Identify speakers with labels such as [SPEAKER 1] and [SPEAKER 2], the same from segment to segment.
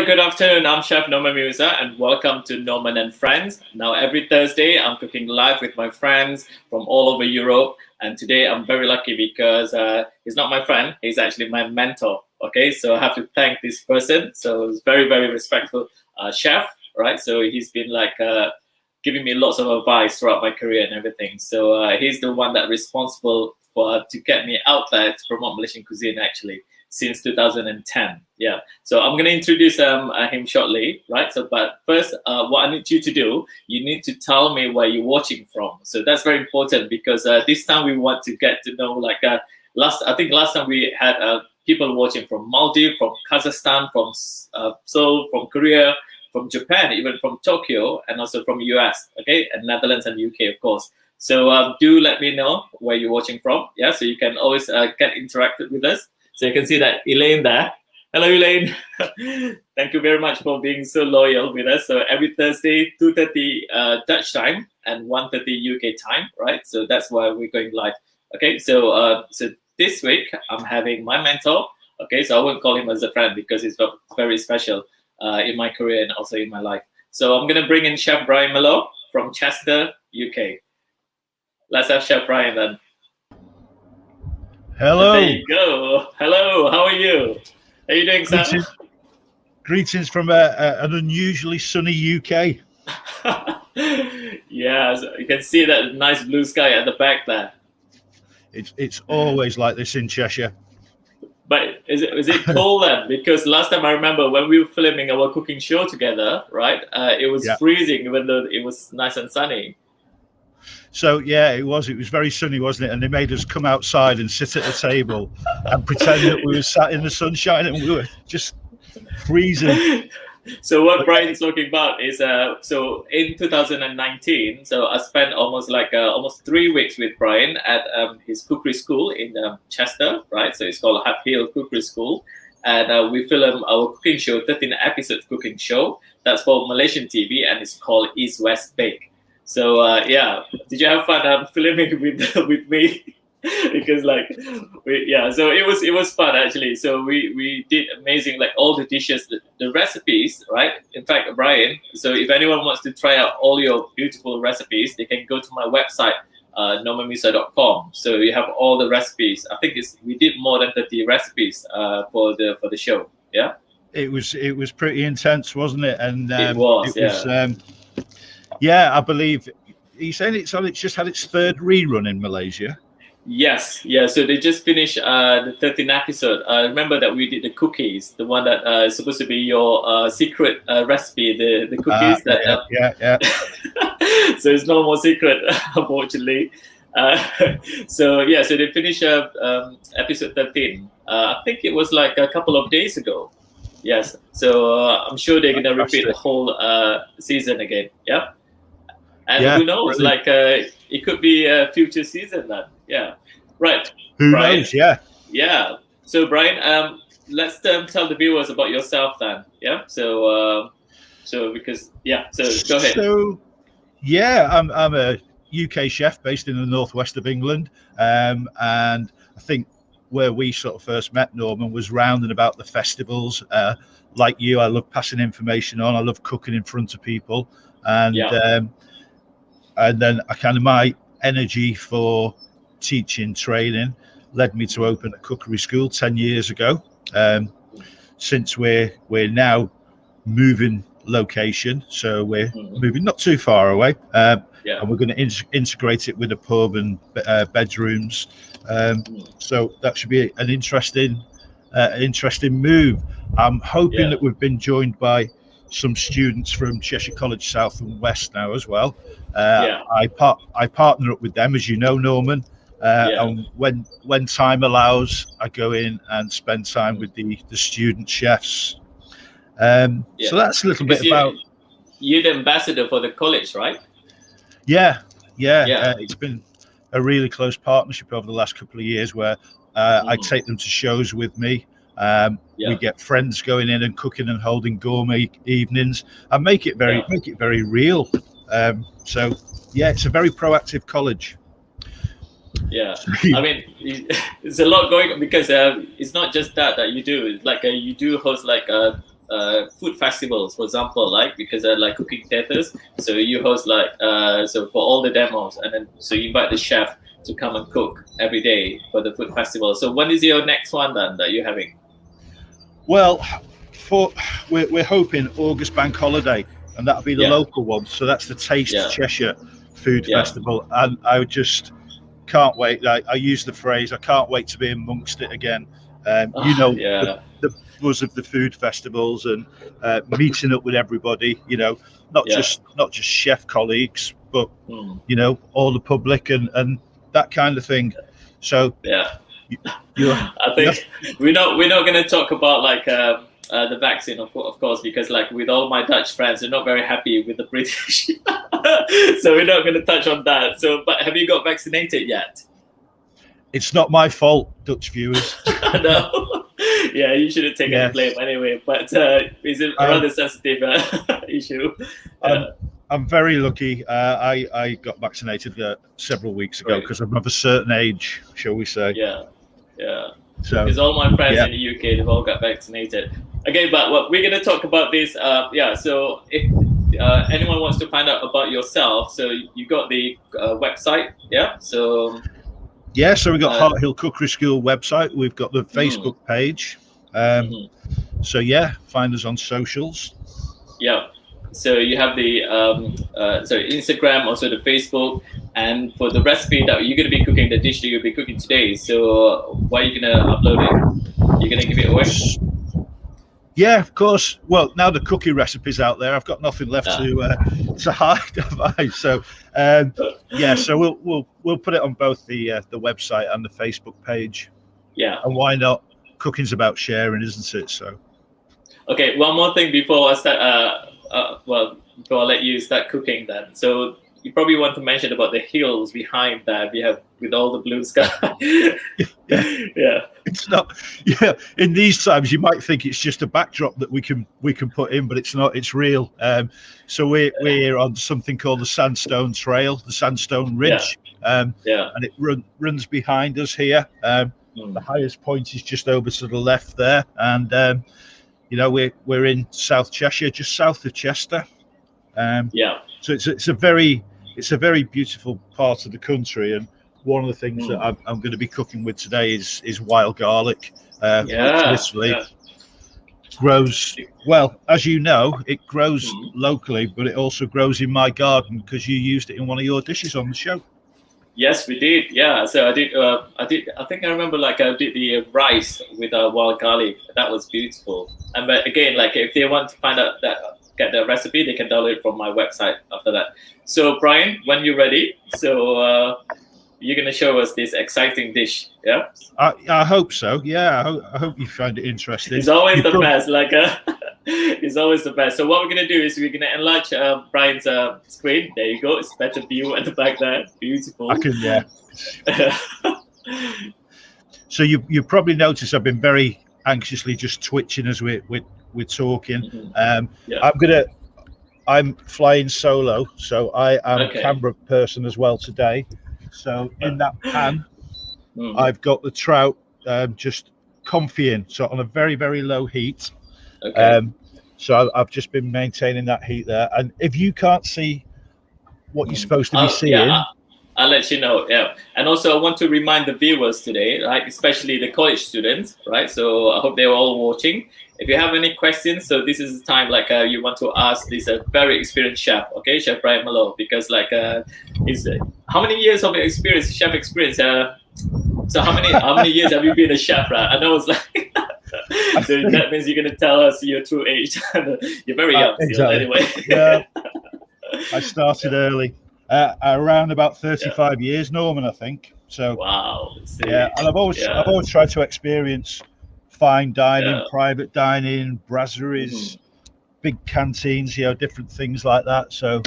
[SPEAKER 1] good afternoon. I'm Chef Norman Musa, and welcome to Norman and Friends. Now, every Thursday, I'm cooking live with my friends from all over Europe. And today, I'm very lucky because he's not my friend. He's actually my mentor. Okay, so I have to thank this person. So he's very, very respectful chef, right? So he's been giving me lots of advice throughout my career and everything. So he's the one that's responsible to get me out there to promote Malaysian cuisine, actually, since 2010. Yeah. So I'm going to introduce him shortly, right? So, but first, what I need you to do, you need to tell me where you're watching from. So that's very important because this time we want to get to know, last time we had people watching from Maldives, from Kazakhstan, from Seoul, from Korea, from Japan, even from Tokyo, and also from US, okay, and Netherlands and UK, of course. So do let me know where you're watching from. Yeah, so you can always get interacted with us. So you can see that Elaine there. Hello, Elaine. Thank you very much for being so loyal with us. So every Thursday, 2:30 Dutch time and 1:30 UK time, right? So that's why we're going live. Okay, so this week I'm having my mentor. Okay, so I won't call him as a friend because he's very special in my career and also in my life. So I'm gonna bring in Chef Brian Mellor from Chester, UK. Let's have Chef Brian then.
[SPEAKER 2] Hello.
[SPEAKER 1] There you go. Hello. How are you? How are you doing, Sam?
[SPEAKER 2] Greetings from an unusually sunny UK.
[SPEAKER 1] Yeah, so you can see that nice blue sky at the back there.
[SPEAKER 2] It's always like this in Cheshire.
[SPEAKER 1] But is it cold then? Because last time I remember when we were filming our cooking show together, right? It was freezing, even though it was nice and sunny.
[SPEAKER 2] So yeah, it was very sunny, wasn't it? And they made us come outside and sit at the table and pretend that we were sat in the sunshine and we were just freezing.
[SPEAKER 1] So what Brian's talking about is so in 2019, so I spent almost 3 weeks with Brian at his cookery school in Chester, right? So it's called Happy Hill Cookery School, and we filmed our cooking show, 13 episodes cooking show. That's for Malaysian TV, and it's called East West Bake. So yeah, did you have fun filming with me? Because so it was fun actually. So we did amazing, all the dishes, the recipes, right? In fact, Brian, so if anyone wants to try out all your beautiful recipes, they can go to my website, normanmusa.com. So you have all the recipes. I think we did more than 30 recipes for the show. Yeah. It
[SPEAKER 2] was pretty intense, wasn't it? And
[SPEAKER 1] it was.
[SPEAKER 2] Yeah, I believe he's saying it's just had its third rerun in Malaysia.
[SPEAKER 1] Yes, yeah. So they just finished the 13th episode. Remember that we did the cookies, the one that is supposed to be your secret recipe, the cookies.
[SPEAKER 2] Yeah.
[SPEAKER 1] So it's no more secret, unfortunately. So they finished episode 13. I think it was a couple of days ago. Yes. So I'm sure they're gonna repeat the whole season again. Yeah. And who knows? Really? It could be a future season then. Yeah. Right.
[SPEAKER 2] Who knows? Yeah.
[SPEAKER 1] Yeah. So Brian, let's tell the viewers about yourself then. Yeah. So go ahead.
[SPEAKER 2] So yeah, I'm a UK chef based in the northwest of England, and I think where we sort of first met, Norman, was round and about the festivals. Like you, I love passing information on. I love cooking in front of people, and then my energy for teaching, training led me to open a cookery school 10 years ago. Since we're now moving location, so we're moving not too far away, and we're going to integrate it with a pub and bedrooms. So that should be an interesting move. I'm hoping that we've been joined by some students from Cheshire College South and West now as well. I partner up with them, as you know, Norman. And when time allows, I go in and spend time with the student chefs. So that's a little bit about.
[SPEAKER 1] You're the ambassador for the college, right?
[SPEAKER 2] Yeah. It's been a really close partnership over the last couple of years where I take them to shows with me. We get friends going in and cooking and holding gourmet evenings and make it very real. So it's a very proactive college.
[SPEAKER 1] Yeah, I mean, it's a lot going on because it's not just that you do. It's you do host food festivals, for example, like because they're like cooking theaters. So you host like so for all the demos, and then so you invite the chef to come and cook every day for the food festival. So when is your next one then that you're having?
[SPEAKER 2] Well, we're hoping August Bank Holiday, and that'll be the local one. So that's the Taste Cheshire Food Festival, and I just can't wait. I use the phrase, I can't wait to be amongst it again. The buzz of the food festivals and meeting up with everybody. Not just chef colleagues, but all the public and that kind of thing. So
[SPEAKER 1] I think we're not going to talk about like the vaccine, of course, because like with all my Dutch friends, they're not very happy with the British. So we're not going to touch on that. So, but have you got vaccinated yet?
[SPEAKER 2] It's not my fault, Dutch viewers.
[SPEAKER 1] No. Yeah, you shouldn't take any blame anyway. But it's a rather sensitive issue.
[SPEAKER 2] I'm very lucky. I got vaccinated several weeks ago because I'm of a certain age, shall we say.
[SPEAKER 1] Yeah.
[SPEAKER 2] So,
[SPEAKER 1] because all my friends in the UK, they've all got vaccinated. Okay, but we're going to talk about this. So if anyone wants to find out about yourself, so you got the website, So
[SPEAKER 2] we got Hart Hill Cookery School website. We've got the Facebook page. So find us on socials. Yeah.
[SPEAKER 1] So you have the Instagram, also the Facebook, and for the recipe that you're going to be cooking, the dish that you'll be cooking today. So why are you going to upload it? You're going to give it away?
[SPEAKER 2] Yeah, of course. Well, now the cookie recipe's out there, I've got nothing left to hide, have I? So so we'll put it on both the website and the Facebook page. Yeah. And why not? Cooking's about sharing, isn't it? So.
[SPEAKER 1] Okay, one more thing before I start. Before I let you start cooking, then. So you probably want to mention about the hills behind that we have with all the blue sky.
[SPEAKER 2] It's not. Yeah, in these times you might think it's just a backdrop that we can put in, but it's not. It's real. So we're on something called the Sandstone Trail, the Sandstone Ridge, and it runs behind us here. The highest point is just over to the left there, and we're in South Cheshire, just south of Chester. So it's a very beautiful part of the country, and one of the things that I'm going to be cooking with today is wild garlic. Which literally grows, well, as you know, it grows locally, but it also grows in my garden because you used it in one of your dishes on the show.
[SPEAKER 1] Yes, we did. Yeah, so I did. I think I remember I did the rice with wild garlic. That was beautiful. And but again, if they want to find out get the recipe, they can download it from my website after that. So Brian, when you're ready, so you're gonna show us this exciting dish. Yeah.
[SPEAKER 2] I hope so. Yeah, I hope you find it interesting.
[SPEAKER 1] It's always the best. It's always the best. So what we're gonna do is we're gonna enlarge Brian's screen. There you go. It's better view at the back there. Beautiful.
[SPEAKER 2] I can, So you probably noticed I've been very anxiously just twitching as we're talking. I'm flying solo, so I am a camera person as well today. So in that pan, I've got the trout just confying, so on a very, very low heat. So I've just been maintaining that heat there. And if you can't see what you're supposed to be seeing,
[SPEAKER 1] I'll let you know. Yeah, and also I want to remind the viewers today, especially the college students, right? So I hope they're all watching. If you have any questions, so this is the time you want to ask this very experienced chef, Chef Brian Mellor, because he's how many years of experience, chef experience? So how many years have you been a chef, right? I know it's so that means you're gonna tell us your true age. You're very young still, anyway.
[SPEAKER 2] Yeah, I started early, around about 35 years, Norman, I think. So
[SPEAKER 1] wow.
[SPEAKER 2] Yeah, and I've always tried to experience fine dining, private dining, brasseries, big canteens, different things like that. So,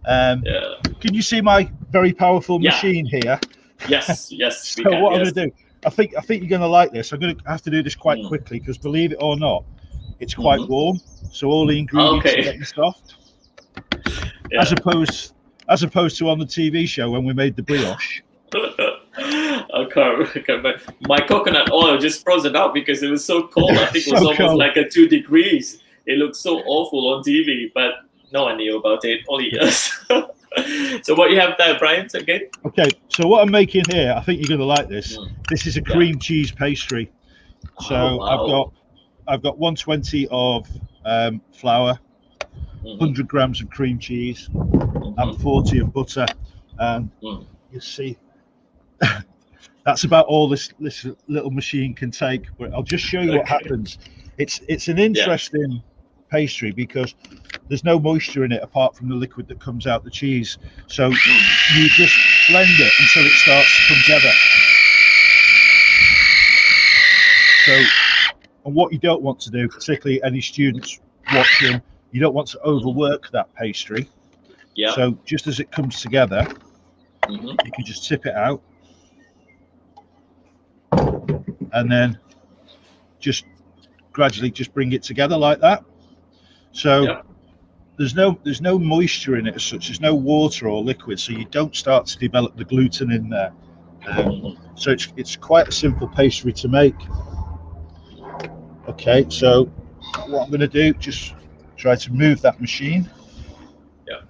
[SPEAKER 2] can you see my very powerful machine here?
[SPEAKER 1] Yes.
[SPEAKER 2] So what I'm going to do, I think you're going to like this. I'm going to have to do this quite quickly because, believe it or not, it's quite warm. So all the ingredients are getting soft, as opposed to on the TV show when we made the brioche.
[SPEAKER 1] I can't. My coconut oil just frozen out because it was so cold. I think it was almost cold. 2 degrees. It looks so awful on TV, but no one knew about it. Only us. So what you have there, Brian? Again?
[SPEAKER 2] Okay, so what I'm making here, I think you're going to like this. This is a cream cheese pastry. So I've got 120 of flour, 100 grams of cream cheese, and 40 of butter. And you see, that's about all this little machine can take. But I'll just show you what happens. It's an interesting pastry because there's no moisture in it apart from the liquid that comes out the cheese. So you just blend it until it starts to come together. So, and what you don't want to do, particularly any students watching, you don't want to overwork that pastry.
[SPEAKER 1] Yeah.
[SPEAKER 2] So just as it comes together, you can just tip it out, and then just gradually just bring it together like that. So there's no moisture in it as such. There's no water or liquid, so you don't start to develop the gluten in there. So it's quite a simple pastry to make. Okay, so what I'm going to do, just try to move that machine.
[SPEAKER 1] Yeah.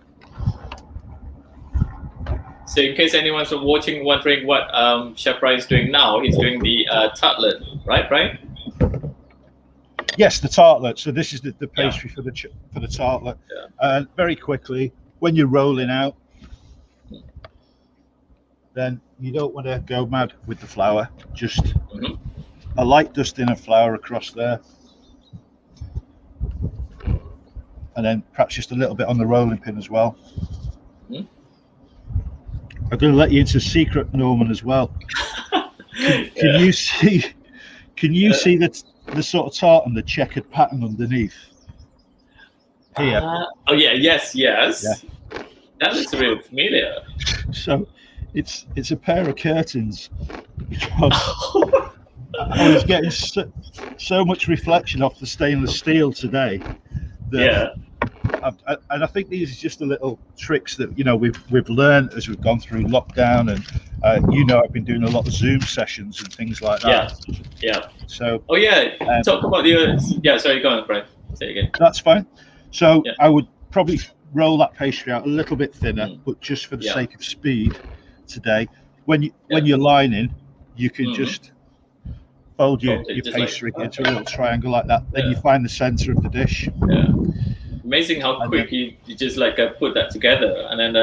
[SPEAKER 1] So in case anyone's watching wondering what Chef Brian is doing now, he's doing the tartlet, right, Brian?
[SPEAKER 2] Yes, the tartlet. So this is the pastry for the tartlet. Very quickly, when you're rolling out, then you don't want to go mad with the flour. Just a light dusting of flour across there, and then perhaps just a little bit on the rolling pin as well. I'm going to let you into a secret, Norman, as well. Can you see? Can you see the sort of tartan, the checkered pattern underneath here?
[SPEAKER 1] Oh yeah, yes. Yeah. That looks really familiar.
[SPEAKER 2] So it's a pair of curtains. I was getting so much reflection off the stainless steel today. And I think these are just the little tricks that we've learned as we've gone through lockdown, and I've been doing a lot of Zoom sessions and things like that.
[SPEAKER 1] Yeah.
[SPEAKER 2] So.
[SPEAKER 1] Talk about your. Sorry, go on, Brian. Say it again.
[SPEAKER 2] That's fine. So I would probably roll that pastry out a little bit thinner, but just for the sake of speed today, when you're lining, you can just fold your pastry into a little triangle like that. Then you find the center of the dish.
[SPEAKER 1] Amazing how quick you just put that together, and then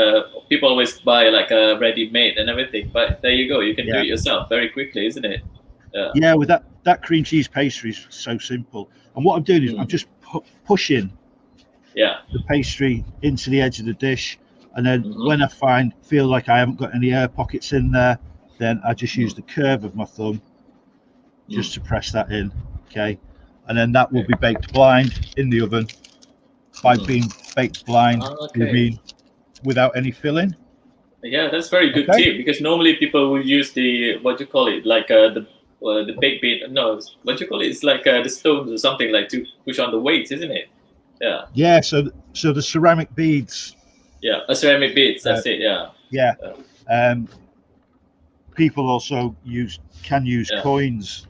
[SPEAKER 1] people always buy a ready-made and everything, but there you go, you can do it yourself very quickly, isn't it?
[SPEAKER 2] With that cream cheese pastry is so simple, and what I'm doing is I'm just pushing the pastry into the edge of the dish, and then when I feel like I haven't got any air pockets in there, then I just use the curve of my thumb just to press that in. Okay, and then that will be baked blind in the oven. By being baked blind, we mean without any filling. Yeah,
[SPEAKER 1] that's very good tip, because normally people will use the the baked bean. No, what you call it? It's the stones or something to push on the weights, isn't it? Yeah.
[SPEAKER 2] Yeah. So the ceramic beads.
[SPEAKER 1] Yeah, ceramic beads. That's it. Yeah.
[SPEAKER 2] Yeah. People also can use coins.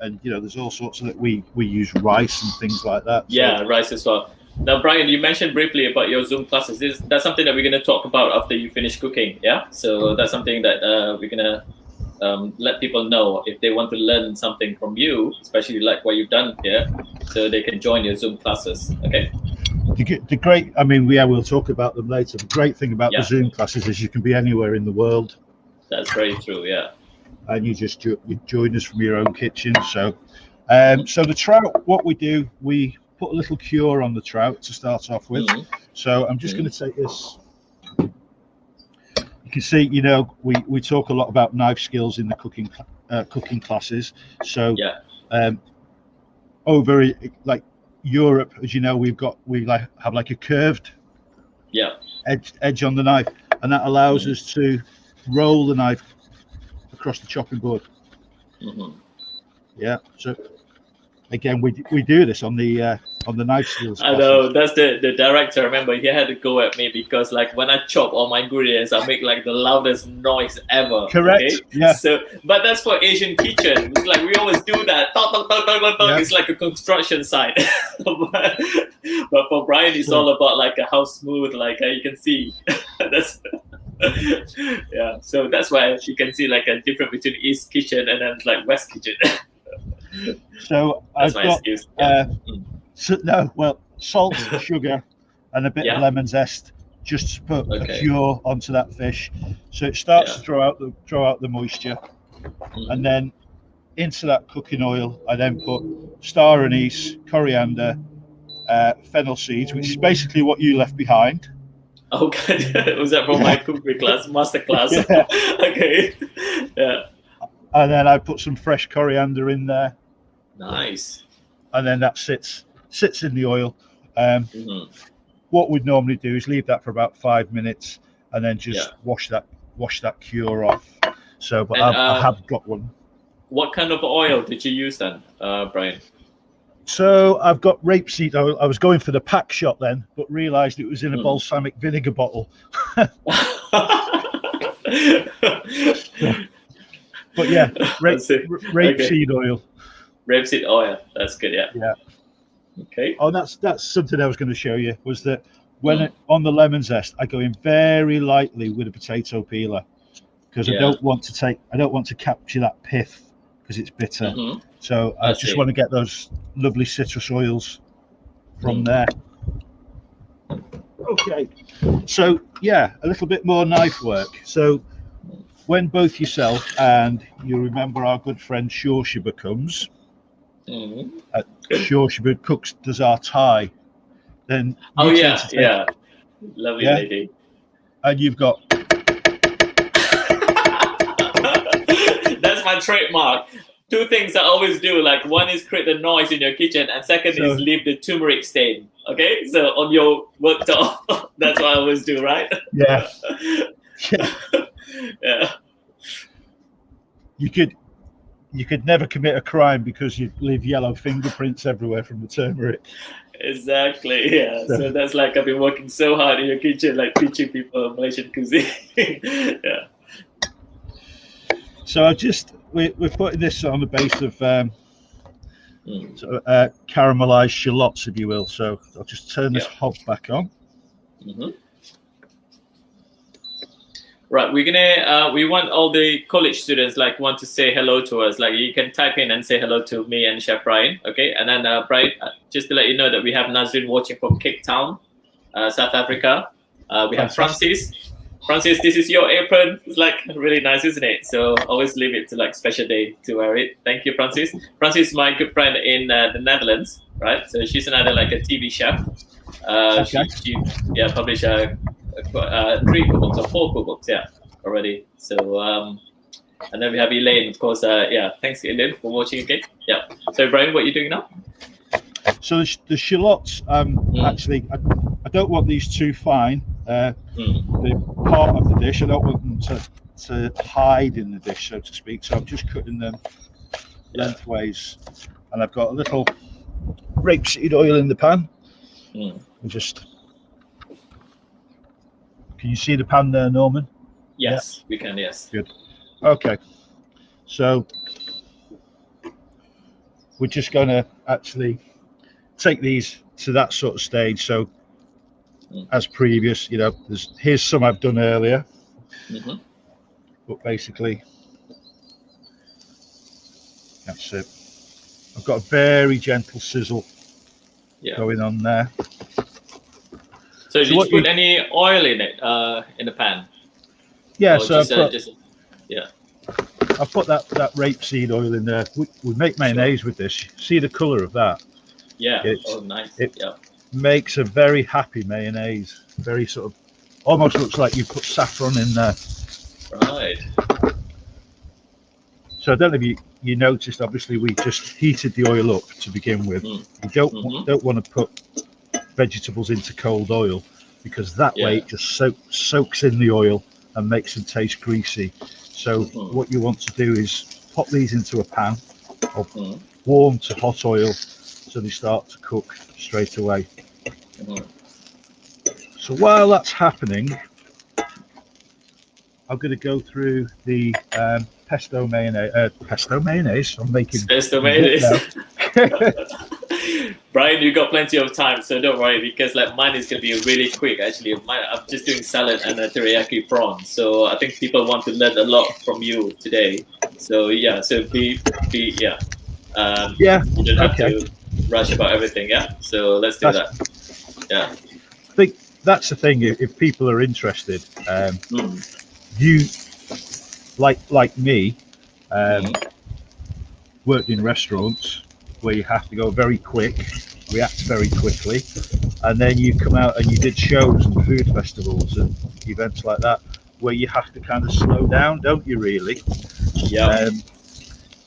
[SPEAKER 2] And there's all sorts of that. We use rice and things like that.
[SPEAKER 1] Yeah, rice as well. Now, Brian, you mentioned briefly about your Zoom classes. That's something that we're going to talk about after you finish cooking. Yeah, so that's something that we're going to let people know if they want to learn something from you, especially like what you've done here, so they can join your Zoom classes. Okay.
[SPEAKER 2] The great, we'll talk about them later. The great thing about the Zoom classes is you can be anywhere in the world.
[SPEAKER 1] That's very true. Yeah.
[SPEAKER 2] And you join us from your own kitchen. So so the trout, what we do, we put a little cure on the trout to start off with. So I'm just going to take this. You can see, we talk a lot about knife skills in the cooking classes. So over Europe, as you know, we have a curved edge on the knife, and that allows us to roll the knife across the chopping board. So again, we do this on the on the knife skills.
[SPEAKER 1] I know, that's the director. Remember, he had to go at me because like when I chop all my ingredients, I make like the loudest noise ever.
[SPEAKER 2] Correct.
[SPEAKER 1] Okay?
[SPEAKER 2] Yeah.
[SPEAKER 1] So, but that's for Asian kitchen. It's like we always do that. Talk, talk, talk, talk, talk, talk.
[SPEAKER 2] Yeah.
[SPEAKER 1] It's like a construction site. but for Brian, it's all about like how smooth, like you can see. That's yeah. So that's why you can see like a difference between East kitchen and then like West kitchen.
[SPEAKER 2] So
[SPEAKER 1] that's
[SPEAKER 2] I've
[SPEAKER 1] my
[SPEAKER 2] got
[SPEAKER 1] excuse. Yeah.
[SPEAKER 2] salt, sugar, and a bit of lemon zest, just to put a cure onto that fish, so it starts to draw out the moisture, and then into that cooking oil, I then put star anise, coriander, fennel seeds, which is basically what you left behind.
[SPEAKER 1] Oh, good. Was that from my cookery class, master class?
[SPEAKER 2] Yeah.
[SPEAKER 1] Okay. Yeah.
[SPEAKER 2] And then I put some fresh coriander in there.
[SPEAKER 1] Nice.
[SPEAKER 2] And then that sits in the oil. What we'd normally do is leave that for about 5 minutes, and then just wash that cure off. So, but I have got one.
[SPEAKER 1] What kind of oil did you use then, Brian?
[SPEAKER 2] So I've got rapeseed oil. I was going for the pack shot then, but realised it was in a balsamic vinegar bottle. But yeah, rapeseed oil.
[SPEAKER 1] Rapeseed oil. That's good. Yeah.
[SPEAKER 2] Yeah.
[SPEAKER 1] Okay.
[SPEAKER 2] Oh, that's something I was going to show you, was that when on the lemon zest, I go in very lightly with a potato peeler, because I don't want to capture that pith because it's bitter. So I just want to get those lovely citrus oils from there. Okay, so yeah, a little bit more knife work. So when both yourself and you remember our good friend Shorshiba comes, Shorshiba does our Thai, then
[SPEAKER 1] lovely lady,
[SPEAKER 2] and you've got
[SPEAKER 1] that's my trademark. Two things I always do, like one is create the noise in your kitchen, and second is leave the turmeric stain. Okay, so on your worktop, that's what I always do, right?
[SPEAKER 2] Yeah.
[SPEAKER 1] Yeah.
[SPEAKER 2] You could never commit a crime because you'd leave yellow fingerprints everywhere from the turmeric.
[SPEAKER 1] Exactly. Yeah. So that's like I've been working so hard in your kitchen, like teaching people Malaysian cuisine. Yeah.
[SPEAKER 2] So we're putting this on the base of caramelized shallots, if you will. So I'll just turn this hob back on. Right,
[SPEAKER 1] we want all the college students want to say hello to us. Like you can type in and say hello to me and Chef Brian. Okay, and then Brian, just to let you know that we have Nazrin watching from Cape Town, South Africa. We have Francis. Francis, this is your apron. It's really nice, isn't it? So always leave it to special day to wear it. Thank you, Francis. Francis is my good friend in the Netherlands, right? So she's another a TV chef. She published 3 cookbooks or 4 cookbooks, already. So and then we have Elaine, of course. Thanks, Elaine, for watching again. Yeah. So Brian, what are you doing now?
[SPEAKER 2] So the shallots, actually, I don't want these too fine. They're part of the dish. I don't want them to hide in the dish, so to speak. So I'm just cutting them lengthways, and I've got a little rapeseed oil in the pan. Can you see the pan there, Norman?
[SPEAKER 1] Yes, we can. Yes.
[SPEAKER 2] Good. Okay. So we're just going to actually take these to that sort of stage. So as previous, here's some I've done earlier, but basically that's it. I've got a very gentle sizzle going on there.
[SPEAKER 1] So did you put any oil in it, in the pan?
[SPEAKER 2] Yeah,
[SPEAKER 1] or
[SPEAKER 2] so
[SPEAKER 1] I've
[SPEAKER 2] put that rapeseed oil in there. We make mayonnaise with this. See the colour of that?
[SPEAKER 1] Yeah. Nice.
[SPEAKER 2] It makes a very happy mayonnaise. Very sort of, almost looks like you put saffron in there.
[SPEAKER 1] Right.
[SPEAKER 2] So I don't know if you noticed. Obviously, we just heated the oil up to begin with. You don't want to put vegetables into cold oil, because that way it just soaks in the oil and makes them taste greasy. So what you want to do is pop these into a pan of warm to hot oil, so they start to cook straight away.
[SPEAKER 1] Mhm.
[SPEAKER 2] So while that's happening, I'm going to go through the pesto mayonnaise. Pesto mayonnaise. I'm making
[SPEAKER 1] Pesto mayonnaise.
[SPEAKER 2] now.
[SPEAKER 1] Brian, you got plenty of time, so don't worry, because like mine is gonna be really quick. Actually, I'm just doing salad and a teriyaki prawn. So I think people want to learn a lot from you today. So yeah, so be yeah.
[SPEAKER 2] Yeah.
[SPEAKER 1] You don't have
[SPEAKER 2] Okay.
[SPEAKER 1] to rush about everything. Yeah. So let's do that. Yeah.
[SPEAKER 2] I think that's the thing. If people are interested, you like me, worked in restaurants where you have to go very quick, react very quickly, and then you come out and you did shows and food festivals and events like that where you have to kind of slow down, don't you, really?
[SPEAKER 1] Yeah.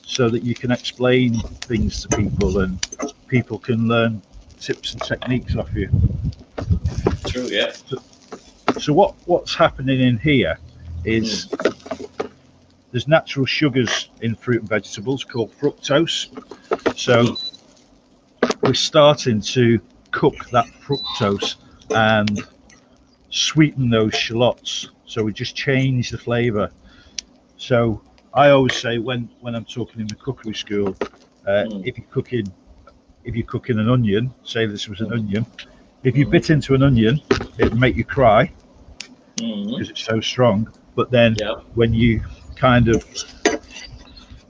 [SPEAKER 2] So that you can explain things to people and people can learn tips and techniques off you.
[SPEAKER 1] True. Yeah.
[SPEAKER 2] So what's happening in here is there's natural sugars in fruit and vegetables called fructose. So we're starting to cook that fructose and sweeten those shallots. So we just change the flavour. So I always say when I'm talking in the cookery school, if you're cooking an onion, say this was an onion, if you bit into an onion, it'd make you cry because it's so strong. But then when you kind of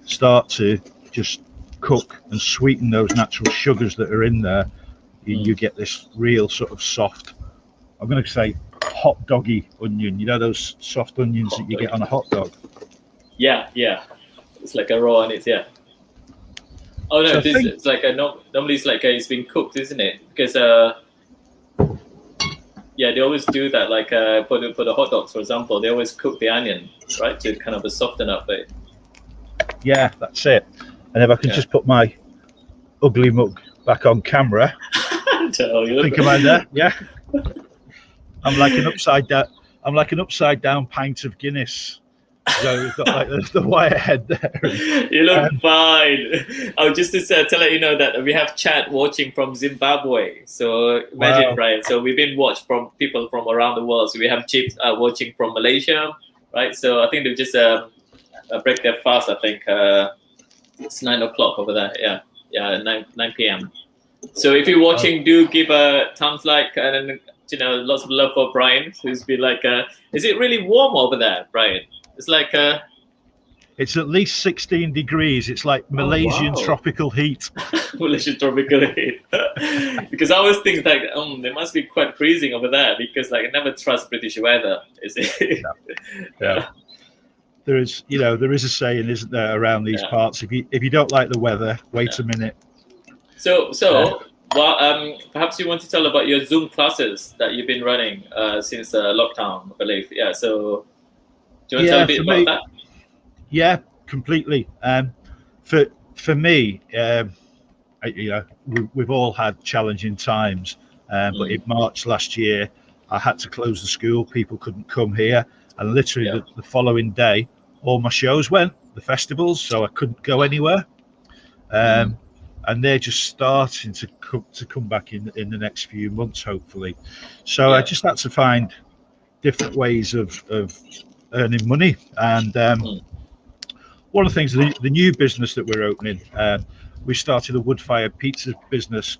[SPEAKER 2] start to just cook and sweeten those natural sugars that are in there, you get this real sort of soft, I'm going to say hot doggy onion. You know those soft onions that you get on a hot dog?
[SPEAKER 1] Yeah. It's like a raw and it's Oh no,
[SPEAKER 2] So
[SPEAKER 1] it's like normally it's like it's been cooked, isn't it? Because they always do that. Like for the hot dogs, for example, they always cook the onion, right, to kind of soften up it.
[SPEAKER 2] Yeah, that's it. And if I can just put my ugly mug back on camera, think am I there? Yeah. I'm like an upside down pint of Guinness. So we've got like the wire head there.
[SPEAKER 1] You look fine. Oh, just to let you know that we have chat watching from Zimbabwe. So imagine, Brian. So we've been watched from people from around the world. So we have Chips watching from Malaysia, right? So I think they just break their fast. I think it's 9 o'clock over there. Yeah, 9 p.m. So if you're watching, do give a thumbs like and lots of love for Brian, who's been like, is it really warm over there, Brian? It's like
[SPEAKER 2] it's at least 16 degrees. It's like Malaysian tropical heat.
[SPEAKER 1] Malaysian tropical heat. Because I always think like, they must be quite freezing over there because like I never trust British weather. Is it?
[SPEAKER 2] Yeah. There is a saying, isn't there, around these parts? If you don't like the weather, wait a minute.
[SPEAKER 1] So perhaps you want to tell about your Zoom classes that you've been running since lockdown, I believe. Yeah. So. Do you want to tell a bit about that?
[SPEAKER 2] Yeah, completely. For me, we've all had challenging times, but in March last year, I had to close the school. People couldn't come here, and literally the following day, all my shows went, the festivals, so I couldn't go anywhere. And they're just starting to come back in the next few months, hopefully. So I just had to find different ways of earning money, and one of the things, the new business that we're opening, we started a wood-fired pizza business.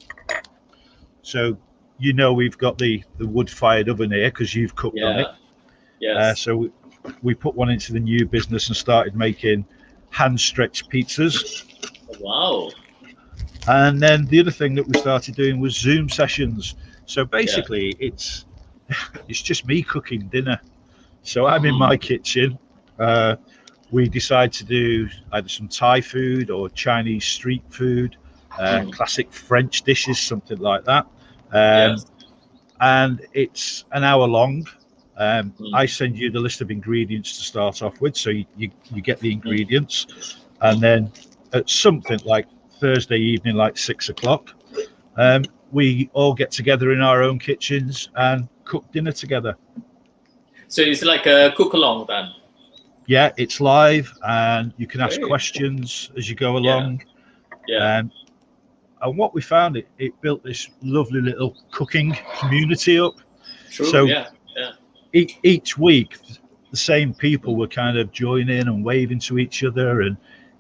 [SPEAKER 2] So we've got the wood-fired oven here because you've cooked on it. Yes. So we put one into the new business and started making hand-stretched pizzas.
[SPEAKER 1] Wow.
[SPEAKER 2] And then the other thing that we started doing was Zoom sessions. So basically it's just me cooking dinner. So I'm in my kitchen. We decide to do either some Thai food or Chinese street food, classic French dishes, something like that. And it's an hour long. I send you the list of ingredients to start off with, so you get the ingredients, and then at something like Thursday evening, like 6 o'clock, we all get together in our own kitchens and cook dinner together. So
[SPEAKER 1] it's like a cook along then?
[SPEAKER 2] Yeah, it's live and you can ask questions as you go along. And what we found, it built this lovely little cooking community up.
[SPEAKER 1] True.
[SPEAKER 2] So
[SPEAKER 1] yeah.
[SPEAKER 2] each week, the same people were kind of joining and waving to each other, and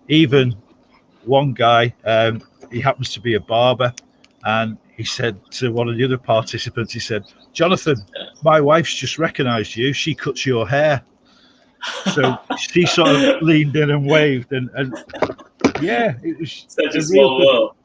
[SPEAKER 2] even one guy, he happens to be a barber, and he said to one of the other participants, he said, "Jonathan, my wife's just recognized you. She cuts your hair." So she sort of leaned in and waved, and yeah, it was
[SPEAKER 1] such a small world.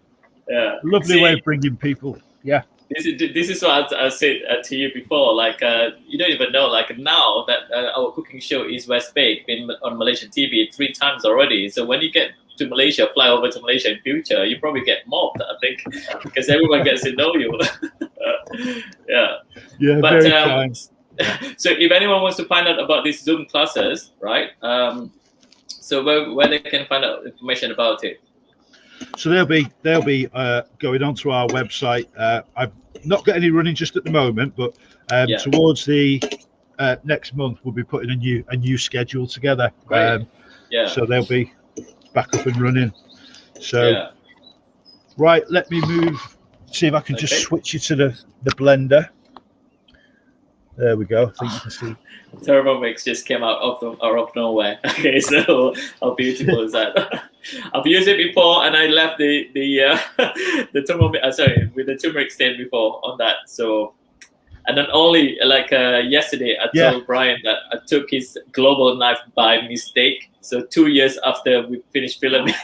[SPEAKER 1] Yeah,
[SPEAKER 2] lovely way of bringing people. Yeah.
[SPEAKER 1] This is what I said to you before. Like, you don't even know. Like now that our cooking show is West Baked, been on Malaysian TV 3 times already. So when you get to Malaysia, fly over to Malaysia in future, you probably get mobbed, I think, because everyone gets to know you. Yeah.
[SPEAKER 2] Yeah.
[SPEAKER 1] But
[SPEAKER 2] Very kind.
[SPEAKER 1] so if anyone wants to find out about these Zoom classes, right? So where they can find out information about it.
[SPEAKER 2] So they'll be going onto our website. I've not got any running just at the moment, but towards the next month we'll be putting a new schedule together. So they'll be back up and running. So right, let me move. See if I can just switch you to the blender. There we go. I think you can see.
[SPEAKER 1] Thermomix just came out of nowhere. Okay, so how beautiful is that? I've used it before, and I left the Thermomix. Sorry, with the turmeric stain before on that. So, and then only yesterday, I told Brian that I took his global knife by mistake. So 2 years after we finished filming,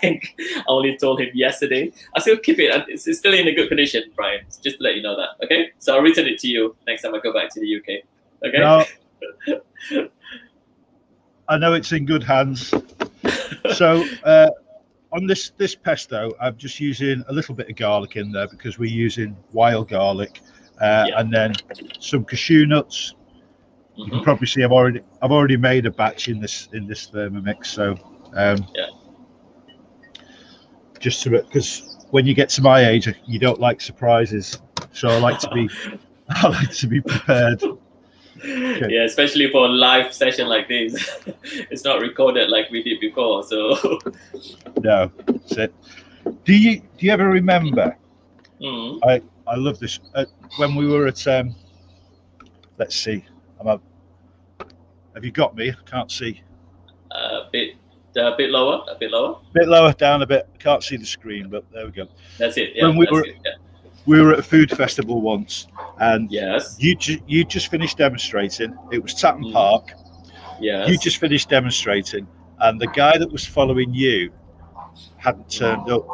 [SPEAKER 1] I only told him yesterday. I still keep it, and it's still in a good condition, Brian. Just to let you know that. Okay, so I'll return it to you next time I go back to the UK. Okay.
[SPEAKER 2] No, I know it's in good hands. So on this pesto, I'm just using a little bit of garlic in there because we're using wild garlic, and then some cashew nuts. You can probably see I've already made a batch in this Thermomix. So just to it, because when you get to my age, you don't like surprises. So I like to be prepared. Okay.
[SPEAKER 1] Yeah, especially for a live session like this. It's not recorded like we did before, so
[SPEAKER 2] no, that's it. Do you ever remember? I love this. When we were at let's see, have you got me? I can't see.
[SPEAKER 1] A bit lower,
[SPEAKER 2] down a bit. I can't see the screen, but there we go.
[SPEAKER 1] That's it. Yeah,
[SPEAKER 2] when we were at a food festival once, and you just finished demonstrating. It was Tatton Park.
[SPEAKER 1] Yes.
[SPEAKER 2] You just finished demonstrating, and the guy that was following you hadn't turned up,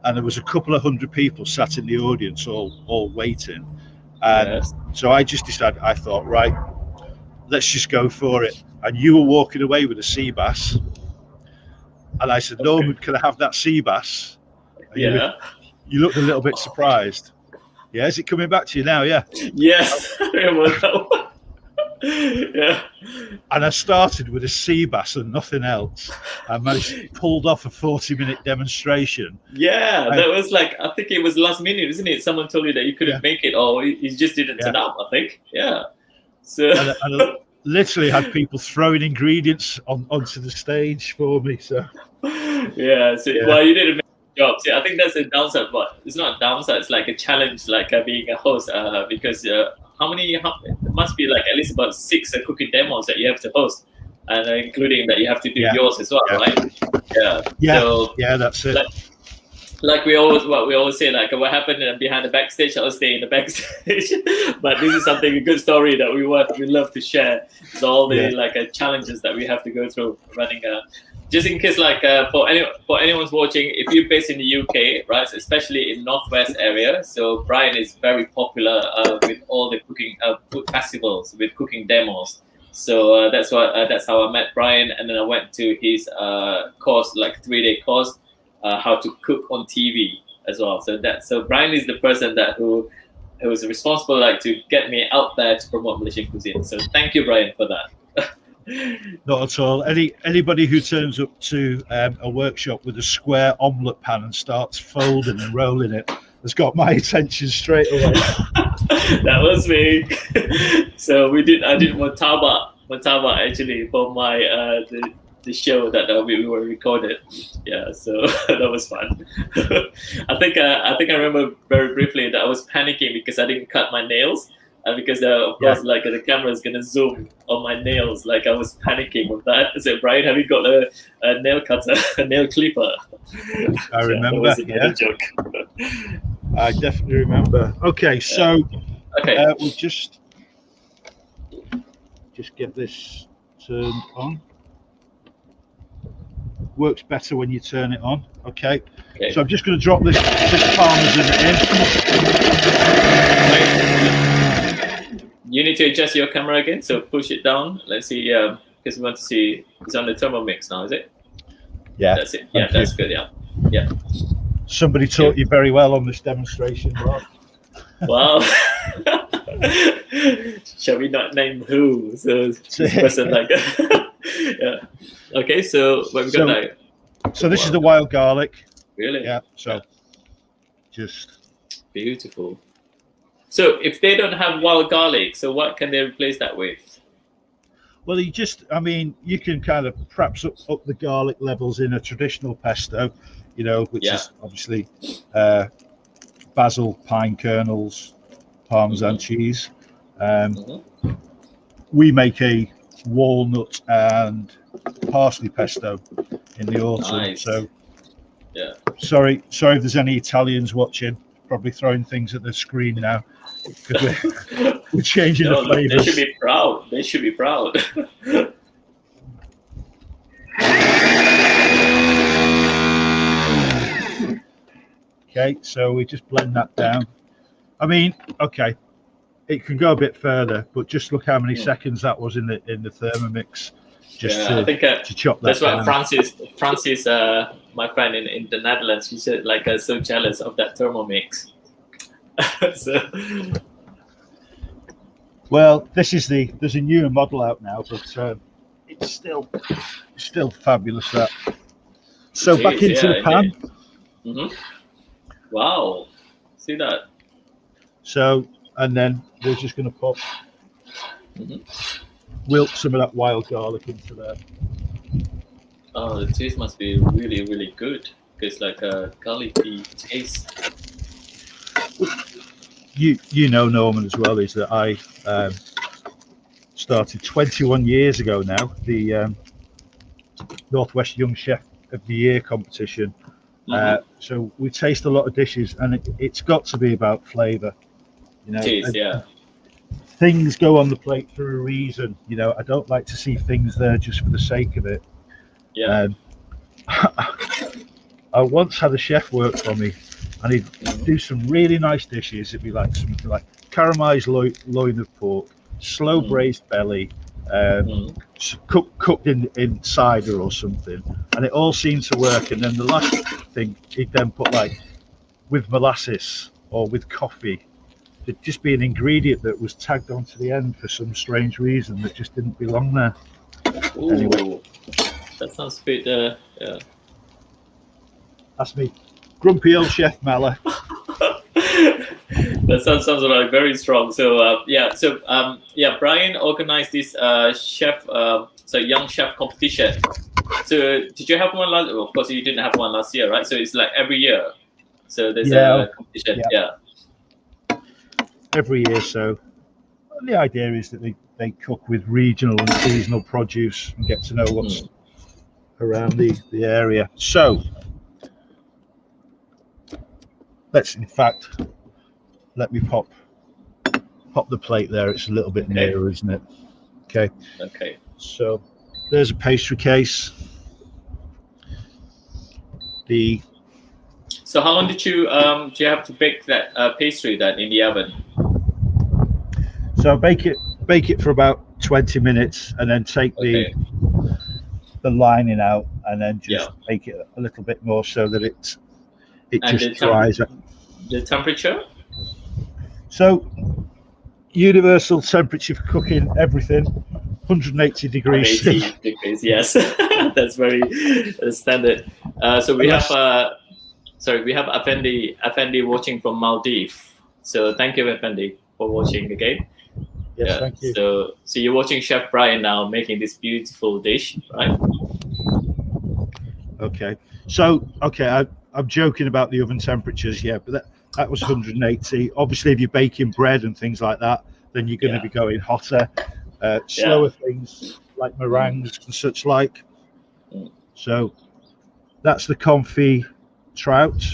[SPEAKER 2] and there was a couple of hundred people sat in the audience, all waiting. And so I just decided. I thought, right, let's just go for it. And you were walking away with a sea bass, and I said, Norman, can I have that sea bass? And you looked a little bit surprised. Yeah, is it coming back to you now? Yeah.
[SPEAKER 1] Yes. Yeah.
[SPEAKER 2] And I started with a sea bass and nothing else. I pulled off a 40-minute demonstration.
[SPEAKER 1] Yeah, that was I think it was last minute, isn't it? Someone told you that you couldn't make it, or you just didn't turn up, I think. Yeah. So. And
[SPEAKER 2] I literally had people throwing ingredients onto the stage for me. So.
[SPEAKER 1] Yeah. So well, you did a job. See, I think that's a downside, but it's not a downside. It's like a challenge, being a host, because it must be at least about 6 cooking demos that you have to host, and including that you have to do yours as well, right? Yeah. So,
[SPEAKER 2] that's it.
[SPEAKER 1] We always say, what happened behind the backstage, I'll stay in the backstage. But this is something, a good story that we love to share. It's all the challenges that we have to go through running just in case, for anyone's watching, if you're based in the UK, right, especially in Northwest area, so Brian is very popular with all the cooking food festivals with cooking demos. So that's how I met Brian, and then I went to his course, 3-day course, how to cook on TV as well. So Brian is the person who was responsible to get me out there to promote Malaysian cuisine. So thank you, Brian, for that.
[SPEAKER 2] Not at all. Anybody who turns up to a workshop with a square omelette pan and starts folding and rolling it has got my attention straight away.
[SPEAKER 1] That was me. So I did murtabak actually for my the show that we were recorded. Yeah, so that was fun. I think I remember very briefly that I was panicking because I didn't cut my nails. Because of course, like the camera is gonna zoom on my nails. Like I was panicking with that. I said, Brian, have you got a nail cutter, a nail clipper?
[SPEAKER 2] I remember.
[SPEAKER 1] That was another joke.
[SPEAKER 2] I definitely remember. Okay, so we'll just get this turned on. Works better when you turn it on. Okay. So I'm just going to drop this parmesan in.
[SPEAKER 1] You need to adjust your camera again, so push it down. Let's see, because we want to see. It's on the Thermomix now, is it?
[SPEAKER 2] Yeah.
[SPEAKER 1] That's it. Yeah, that's good. Yeah.
[SPEAKER 2] Somebody taught you very well on this demonstration, Rob.
[SPEAKER 1] Wow. Shall we not name who? So this person like yeah. Okay, so what we got now?
[SPEAKER 2] So this is the wild garlic.
[SPEAKER 1] Really?
[SPEAKER 2] Yeah. So just
[SPEAKER 1] beautiful. So if they don't have wild garlic, so what can they replace that with?
[SPEAKER 2] Well, you can kind of perhaps up the garlic levels in a traditional pesto, which is obviously basil, pine kernels, Parmesan cheese. We make a walnut and parsley pesto in the autumn.
[SPEAKER 1] Nice.
[SPEAKER 2] So, sorry if there's any Italians watching, probably throwing things at the screen now because we're changing the flavors.
[SPEAKER 1] They should be proud.
[SPEAKER 2] Okay, so we just blend that down. It can go a bit further, but just look how many seconds that was in the Thermomix. I think to chop that.
[SPEAKER 1] That's why Francis, my friend in the Netherlands, she said so jealous of that Thermomix.
[SPEAKER 2] Well, there's a newer model out now, but it's still fabulous. That. So back into the pan.
[SPEAKER 1] Mm-hmm. Wow, see that.
[SPEAKER 2] So, and then we're just going to pop wilt some of that wild garlic into there.
[SPEAKER 1] Oh, the taste must be really, really good. It's like a garlicky taste.
[SPEAKER 2] You know, Norman, as well, is that I started 21 years ago now the Northwest Young Chef of the Year competition. So we taste a lot of dishes, and it's got to be about flavour. Things go on the plate for a reason. I don't like to see things there just for the sake of it.
[SPEAKER 1] Yeah.
[SPEAKER 2] I once had a chef work for me, and he'd do some really nice dishes. It'd be like something like caramelized loin of pork, slow braised belly, cooked in cider or something, and it all seemed to work. And then the last thing he'd then put with molasses or with coffee. It'd just be an ingredient that was tagged onto the end for some strange reason that just didn't belong there.
[SPEAKER 1] Ooh, anyway, that sounds a bit. Yeah.
[SPEAKER 2] That's me, grumpy old Chef Mellor.
[SPEAKER 1] That sounds like very strong. So Brian organized this young chef competition. So did you have one last? Well, of course, you didn't have one last year, right? So it's like every year. So there's a competition. Yeah.
[SPEAKER 2] Every year. So the idea is that they cook with regional and seasonal produce and get to know what's around the area. So let me pop the plate there. It's a little bit nearer, isn't it? Okay. So there's a pastry case.
[SPEAKER 1] So how long did you do you have to bake that pastry then in the oven?
[SPEAKER 2] So bake it for about 20 minutes, and then take the lining out, and then just bake it a little bit more so that it just dries.
[SPEAKER 1] The temperature?
[SPEAKER 2] So universal temperature for cooking everything, 180 degrees.
[SPEAKER 1] 180 degrees, yes. That's very standard. So we have Effendi watching from Maldives. So thank you, Effendi, for watching again.
[SPEAKER 2] Yes, thank you.
[SPEAKER 1] So you're watching Chef Brian now making this beautiful dish, right?
[SPEAKER 2] Okay. So, I'm joking about the oven temperatures, yeah, but that was 180. Obviously, if you're baking bread and things like that, then you're going to be going hotter. Slower things like meringues and such like. So that's the confit trout.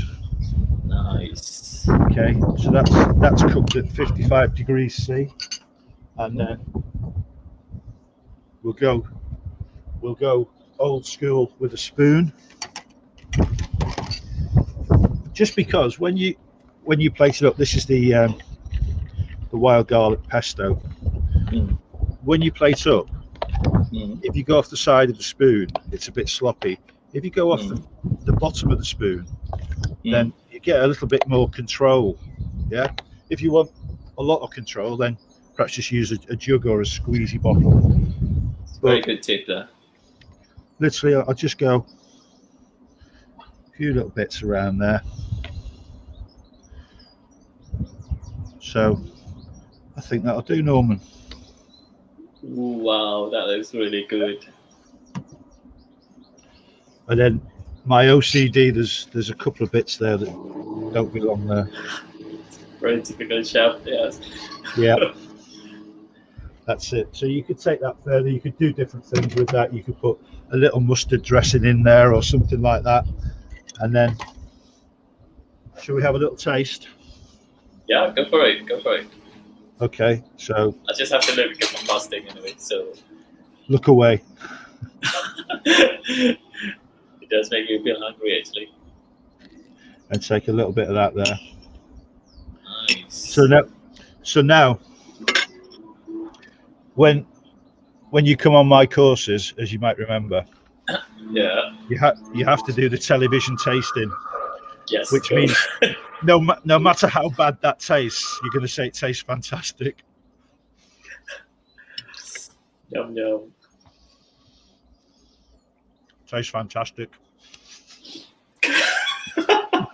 [SPEAKER 1] Nice.
[SPEAKER 2] Okay, so that's cooked at 55 degrees C, and then we'll go old school with a spoon. Just because when you place it up, this is the wild garlic pesto. When you plate up, if you go off the side of the spoon, it's a bit sloppy. If you go off the bottom of the spoon, then you get a little bit more control. Yeah. If you want a lot of control, then perhaps just use a jug or a squeezy bottle.
[SPEAKER 1] Very good tip there.
[SPEAKER 2] Literally, I'll just go a few little bits around there. So I think that'll do, Norman.
[SPEAKER 1] Wow, that looks really good.
[SPEAKER 2] And then my OCD, there's a couple of bits there that don't belong there.
[SPEAKER 1] Very typical chef, yes.
[SPEAKER 2] Yeah. That's it. So you could take that further. You could do different things with that. You could put a little mustard dressing in there or something like that. And then, shall we have a little taste?
[SPEAKER 1] Yeah, go for it. Go for it.
[SPEAKER 2] Okay, so
[SPEAKER 1] I just have to look because I'm fasting anyway. So
[SPEAKER 2] look away.
[SPEAKER 1] It does make me feel hungry, actually.
[SPEAKER 2] And take a little bit of that there.
[SPEAKER 1] Nice.
[SPEAKER 2] So now, when you come on my courses, as you might remember, you have to do the television tasting.
[SPEAKER 1] Yes.
[SPEAKER 2] Which means no matter how bad that tastes, you're going to say it tastes fantastic.
[SPEAKER 1] Yum yum.
[SPEAKER 2] Tastes fantastic.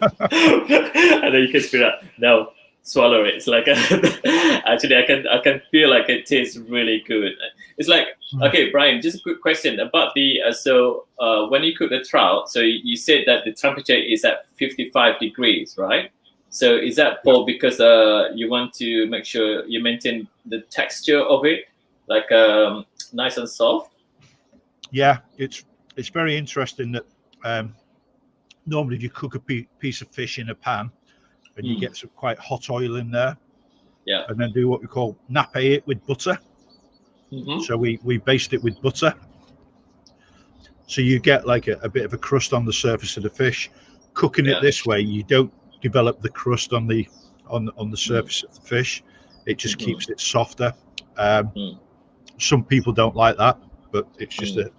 [SPEAKER 1] And then you can feel that. No, swallow it. It's like actually, I can feel like it tastes really good. It's like okay, Brian. Just a quick question about the when you cook the trout. So you said that the temperature is at 55 degrees, right? So is that because you want to make sure you maintain the texture of it, like nice and soft?
[SPEAKER 2] Yeah, it's very interesting that normally if you cook a piece of fish in a pan and you get some quite hot oil in there, and then do what we call nappe it with butter. So we baste it with butter. So you get like a bit of a crust on the surface of the fish. Cooking it this way, you don't develop the crust on the surface of the fish. It just keeps it softer. Some people don't like that, but it's just a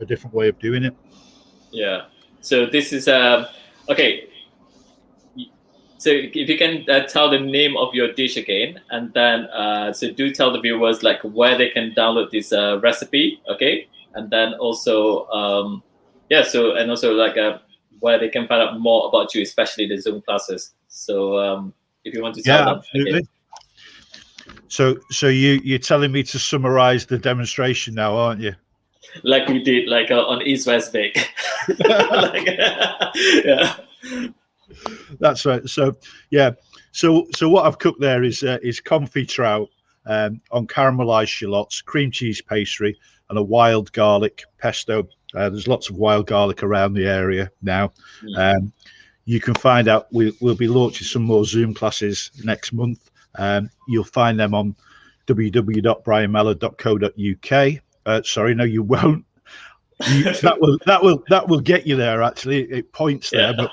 [SPEAKER 2] different way of doing it.
[SPEAKER 1] Yeah. So this is okay. So if you can tell the name of your dish again, and then so do tell the viewers like where they can download this recipe, okay? And then also and also like where they can find out more about you, especially the Zoom classes. So if you want to tell them,
[SPEAKER 2] absolutely.
[SPEAKER 1] Okay.
[SPEAKER 2] So you're telling me to summarize the demonstration now, aren't you?
[SPEAKER 1] Like we did, like on East West Bake. Yeah.
[SPEAKER 2] That's right. So what I've cooked there is confit trout on caramelized shallots, cream cheese pastry, and a wild garlic pesto. There's lots of wild garlic around the area now. You can find out. We'll be launching some more Zoom classes next month. You'll find them on www.brianmellor.co.uk. Sorry, no, you won't. That will get you there. Actually, it points there, but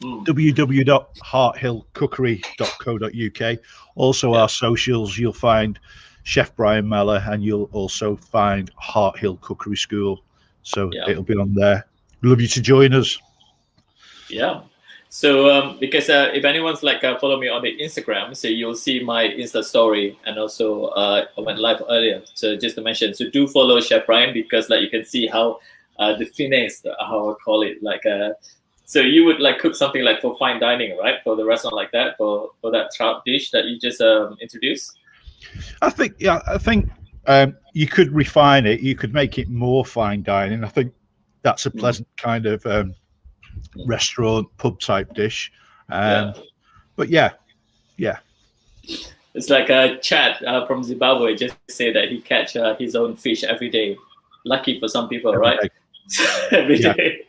[SPEAKER 2] www.hearthillcookery.co.uk. Also, our socials. You'll find Chef Brian Mellor, and you'll also find Heart Hill Cookery School. So it'll be on there. Love you to join us.
[SPEAKER 1] Yeah. So because if anyone's like follow me on the Instagram, so you'll see my Insta story, and also I went live earlier. So just to mention, so do follow Chef Brian, because like you can see how the finesse, how I call it, like so you would like cook something like for fine dining, right? For the restaurant like that, for that trout dish that you just introduced.
[SPEAKER 2] I think you could refine it. You could make it more fine dining. I think that's a pleasant kind of restaurant pub type dish. But yeah.
[SPEAKER 1] It's like a Chad from Zimbabwe just say that he catch his own fish every day. Lucky for some people, right? Every day.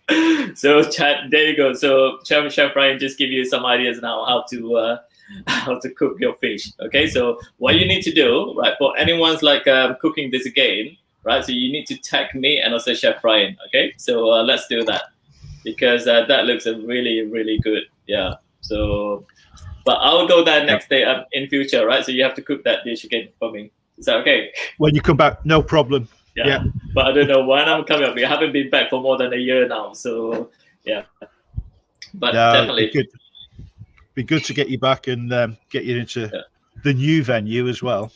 [SPEAKER 1] So Chad, there you go. So Chef Brian just give you some ideas now how to cook your fish. Okay, so what you need to do, right, for anyone's like cooking this again, right? So you need to tag me and also Chef Brian. Okay, so let's do that because that looks really, really good. Yeah. So, but I'll go there next day in future, right? So you have to cook that dish again for me. Is that okay?
[SPEAKER 2] When you come back, no problem. Yeah.
[SPEAKER 1] But I don't know when I'm coming up. We haven't been back for more than a year now. So, yeah. But definitely.
[SPEAKER 2] Be good to get you back and get you into the new venue as well.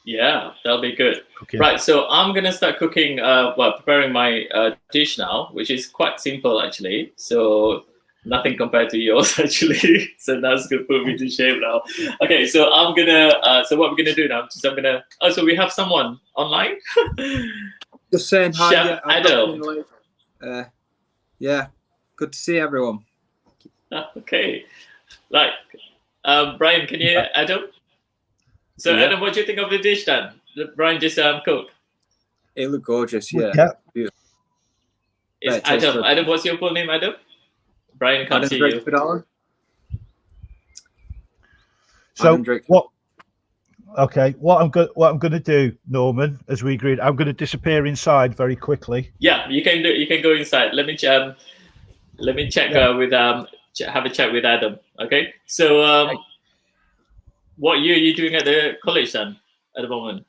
[SPEAKER 1] Yeah, that'll be good.
[SPEAKER 2] Cooking.
[SPEAKER 1] Right. So I'm going to start cooking, preparing my dish now, which is quite simple, actually. So nothing compared to yours, actually. So that's going to put me to shame now. Okay, so I'm going to, so what we're going to do now is I'm going to, so we have someone online.
[SPEAKER 3] Just saying hi.
[SPEAKER 1] Chef Adam.
[SPEAKER 3] Yeah, good to see everyone.
[SPEAKER 1] Okay. Like, Brian, can you, Adam? So, Adam, what do you think of the dish then? Brian just cooked.
[SPEAKER 3] It looked gorgeous, yeah. Beautiful.
[SPEAKER 1] Adam. Adam, what's your full name, Adam? Brian can't see you.
[SPEAKER 2] So what I'm going to do, Norman, as we agreed, I'm going to disappear inside very quickly.
[SPEAKER 1] Yeah, you can go inside. Let me check with have a chat with Adam. Okay. So what year are you doing at the college then at the moment?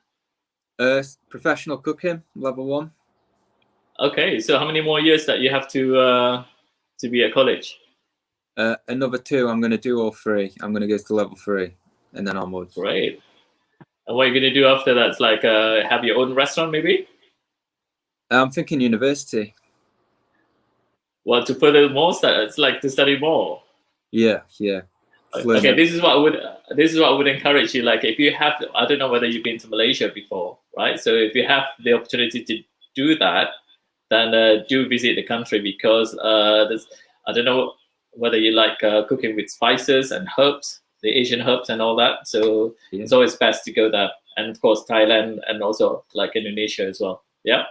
[SPEAKER 3] Professional cooking, level 1.
[SPEAKER 1] Okay. So how many more years that you have to be at college?
[SPEAKER 3] Another 2. I'm going to do all 3. I'm going to go to level 3 and then onwards.
[SPEAKER 1] Great. And what are you going to do after that? It's like have your own restaurant maybe?
[SPEAKER 3] I'm thinking university.
[SPEAKER 1] Well, to further more, it's like to study more.
[SPEAKER 3] Yeah.
[SPEAKER 1] Okay, this is what I would encourage you. Like, if you have, I don't know whether you've been to Malaysia before, right? So if you have the opportunity to do that, then do visit the country because I don't know whether you like cooking with spices and herbs, the Asian herbs and all that. So it's always best to go there, and of course Thailand and also like Indonesia as well. Yeah.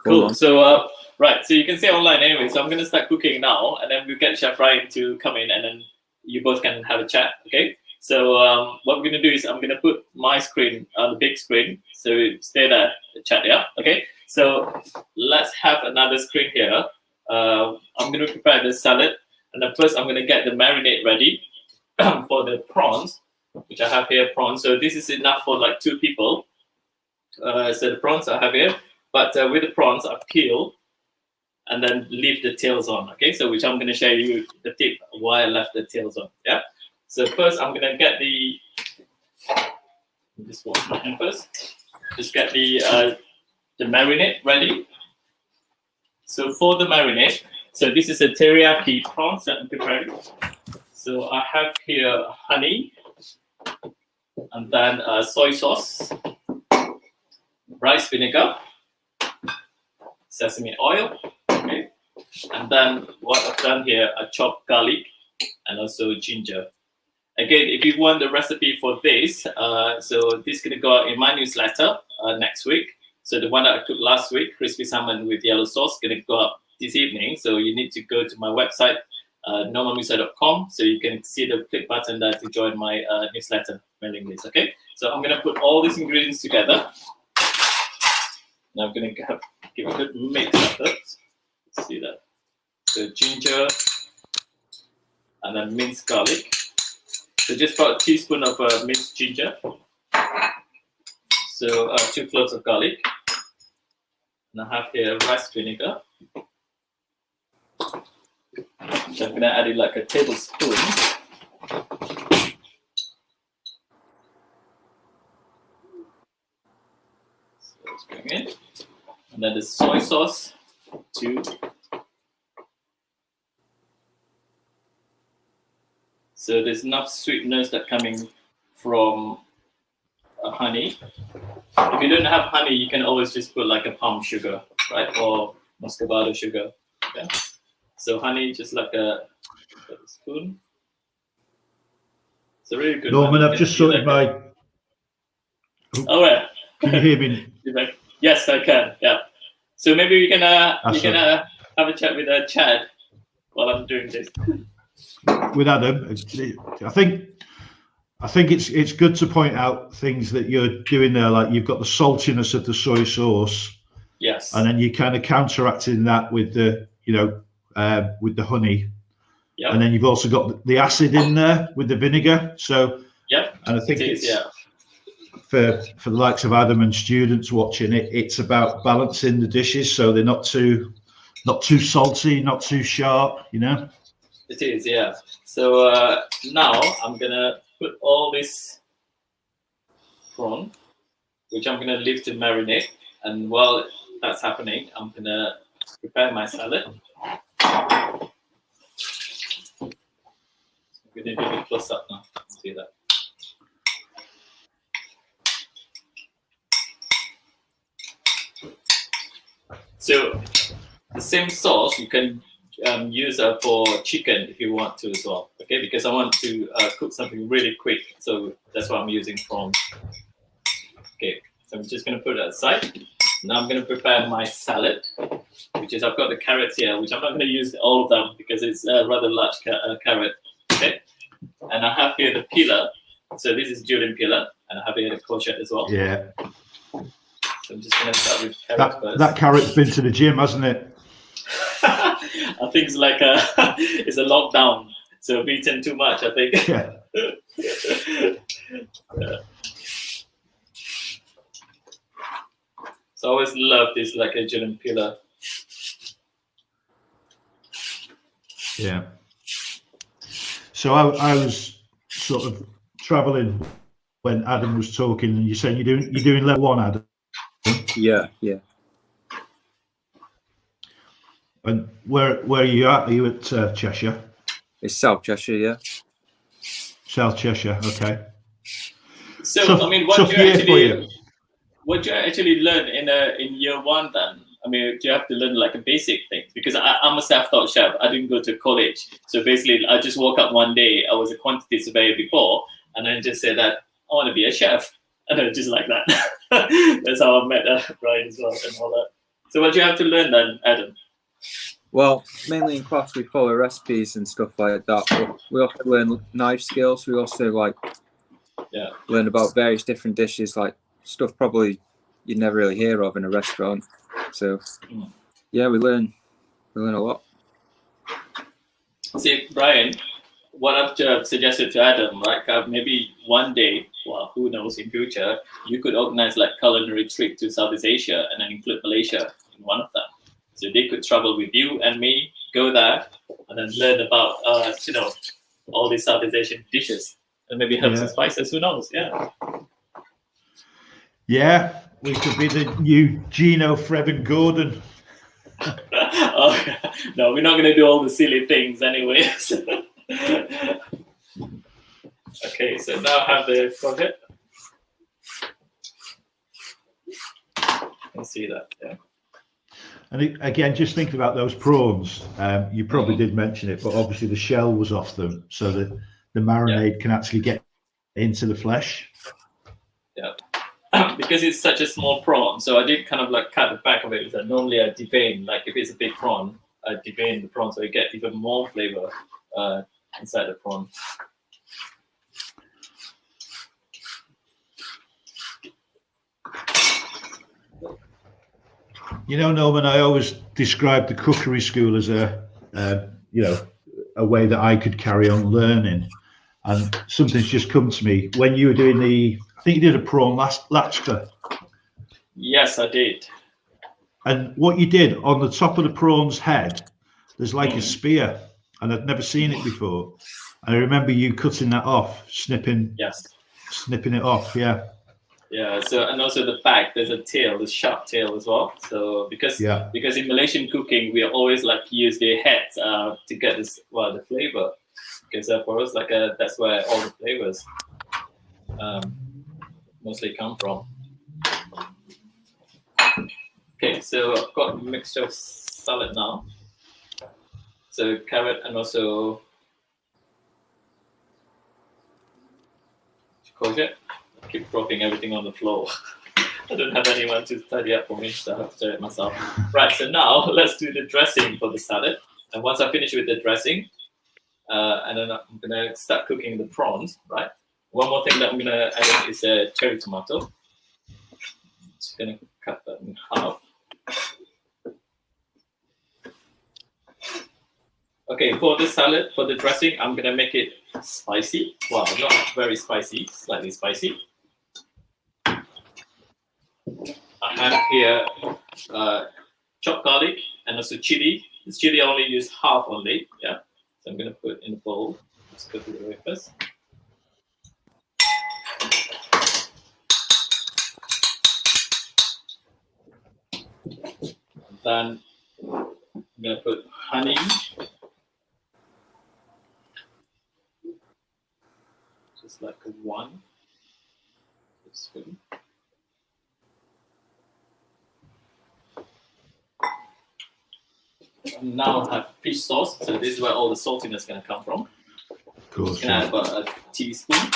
[SPEAKER 1] Cool. So right, so you can stay online anyway. So I'm going to start cooking now, and then we'll get Chef Ryan to come in, and then you both can have a chat. Okay. So what we're going to do is I'm going to put my screen on the big screen. So stay there, chat. Yeah. Okay. So let's have another screen here. I'm going to prepare the salad, and then first I'm going to get the marinade ready for the prawns, which I have here. Prawns. So this is enough for like 2 people. So the prawns I have here. But with the prawns, I peel and then leave the tails on. Okay, so which I'm going to show you the tip why I left the tails on. Yeah. So first, I'm going to get this one first. Just get the marinade ready. So for the marinade, so this is a teriyaki prawn that I'm preparing. So I have here honey, and then soy sauce, rice vinegar, sesame oil, okay, and then what I've done here, I chopped garlic and also ginger. Again, if you want the recipe for this, so this is going to go out in my newsletter next week. So the one that I cooked last week, crispy salmon with yellow sauce, going to go up this evening. So you need to go to my website, normanmusa.com, so you can see the click button there to join my newsletter mailing list. Okay, so I'm going to put all these ingredients together. Now I'm going to give a good mix of it. Let's see that. So ginger and then minced garlic. So just about a teaspoon of minced ginger. So 2 cloves of garlic. And I have here rice vinegar. So I'm going to add it like a tablespoon. So let's bring it. And then the soy sauce, 2. So there's enough sweetness that coming from honey. If you don't have honey, you can always just put like a palm sugar, right? Or muscovado sugar. Yeah. So honey, just like a spoon. It's a really good
[SPEAKER 2] Norman,
[SPEAKER 1] honey.
[SPEAKER 2] I've just sorted my.
[SPEAKER 1] All right.
[SPEAKER 2] Can you hear me?
[SPEAKER 1] Yes, I can. Yeah. So maybe we can have a chat with Chad while I'm doing this.
[SPEAKER 2] With Adam, I think it's good to point out things that you're doing there. Like you've got the saltiness of the soy sauce.
[SPEAKER 1] Yes.
[SPEAKER 2] And then you kind of counteracting that with the with the honey.
[SPEAKER 1] Yep.
[SPEAKER 2] And then you've also got the acid in there with the vinegar. So
[SPEAKER 1] yep.
[SPEAKER 2] And I think for the likes of Adam and students watching it, it's about balancing the dishes so they're not too salty, not too sharp, you know.
[SPEAKER 1] It is, yeah. So now I'm gonna put all this prawn, which I'm gonna leave to marinate, and while that's happening, I'm gonna prepare my salad. I'm gonna do it close up now. Let's do that. So the same sauce you can use for chicken if you want to as well, okay? Because I want to cook something really quick, so that's why I'm using prawns. Okay, so I'm just gonna put it aside. Now I'm gonna prepare my salad, which is I've got the carrots here, which I'm not gonna use all of them because it's a rather large carrot, okay? And I have here the peeler. So this is Julian peeler, and I have here the courgette as well.
[SPEAKER 2] Yeah.
[SPEAKER 1] So I'm just gonna start with carrot first.
[SPEAKER 2] That carrot's been to the gym, hasn't it?
[SPEAKER 1] I think it's like it's a lockdown, so I've eaten too much, I think.
[SPEAKER 2] Yeah.
[SPEAKER 1] Yeah. So I always love this like a Julian peeler.
[SPEAKER 2] Yeah. So I was sort of traveling when Adam was talking, and you're saying you're doing level 1, Adam.
[SPEAKER 3] Yeah.
[SPEAKER 2] And where are you at? Are you at Cheshire?
[SPEAKER 3] It's South Cheshire, yeah.
[SPEAKER 2] South Cheshire, okay.
[SPEAKER 1] So I mean, what do you actually learn in year 1 then? I mean, do you have to learn like a basic thing? Because I'm a self-taught chef. I didn't go to college, so basically, I just woke up one day. I was a quantity surveyor before, and I just said that I want to be a chef, and then just like that. That's how I met Brian as well and all that. So what do you have to learn then, Adam?
[SPEAKER 3] Well, mainly in class we follow recipes and stuff like that. But we also learn knife skills. We also learn about various different dishes, like stuff probably you'd never really hear of in a restaurant. So yeah, we learn a lot.
[SPEAKER 1] See, Brian, what I've suggested to Adam, like maybe one day, well, who knows, in future, you could organize like culinary trip to Southeast Asia and then include Malaysia in one of them. So they could travel with you and me, go there, and then learn about all these Southeast Asian dishes, and maybe herbs and spices. Who knows? Yeah.
[SPEAKER 2] Yeah, we could be the new Gino, Fred, and Gordon.
[SPEAKER 1] Oh, no, we're not going to do all the silly things, anyways. Okay, so now I have the courgette. Let's see that. Yeah.
[SPEAKER 2] And again, just think about those prawns. You probably did mention it, but obviously the shell was off them, so that the marinade can actually get into the flesh.
[SPEAKER 1] Yeah, because it's such a small prawn, so I did kind of like cut the back of it. Normally I devein, like if it's a big prawn, I devein the prawn so you get even more flavor inside the prawn.
[SPEAKER 2] You know, Norman, I always described the cookery school as a way that I could carry on learning. And something's just come to me. When you were doing I think you did a prawn latchka.
[SPEAKER 1] Yes, I did.
[SPEAKER 2] And what you did on the top of the prawn's head, there's like a spear, and I'd never seen it before. I remember you cutting that off, snipping it off. Yeah. Yeah.
[SPEAKER 1] So, and also the back, there's a tail, the sharp tail as well. So because in Malaysian cooking, we always like use the head to get the flavor. Because for us, that's where all the flavors mostly come from. Okay, so I've got a mixture of salad now. So carrot and also courgette. I keep dropping everything on the floor. I don't have anyone to tidy up for me, so I have to do it myself. Right, so now let's do the dressing for the salad. And once I finish with the dressing, and then I'm gonna start cooking the prawns, right? One more thing that I'm gonna add in is a cherry tomato. Just gonna cut that in half. Okay, for the salad, for the dressing, I'm gonna make it spicy. Well, not very spicy, slightly spicy. I have here chopped garlic and also chili. This chili I only use half only, yeah. So I'm gonna put in a bowl. Let's go through the way first. And then I'm gonna put honey. Just like a 1 teaspoon. And now I have fish sauce, so this is where all the saltiness is going to come from.
[SPEAKER 2] Cool.
[SPEAKER 1] I'm going to add about a teaspoon.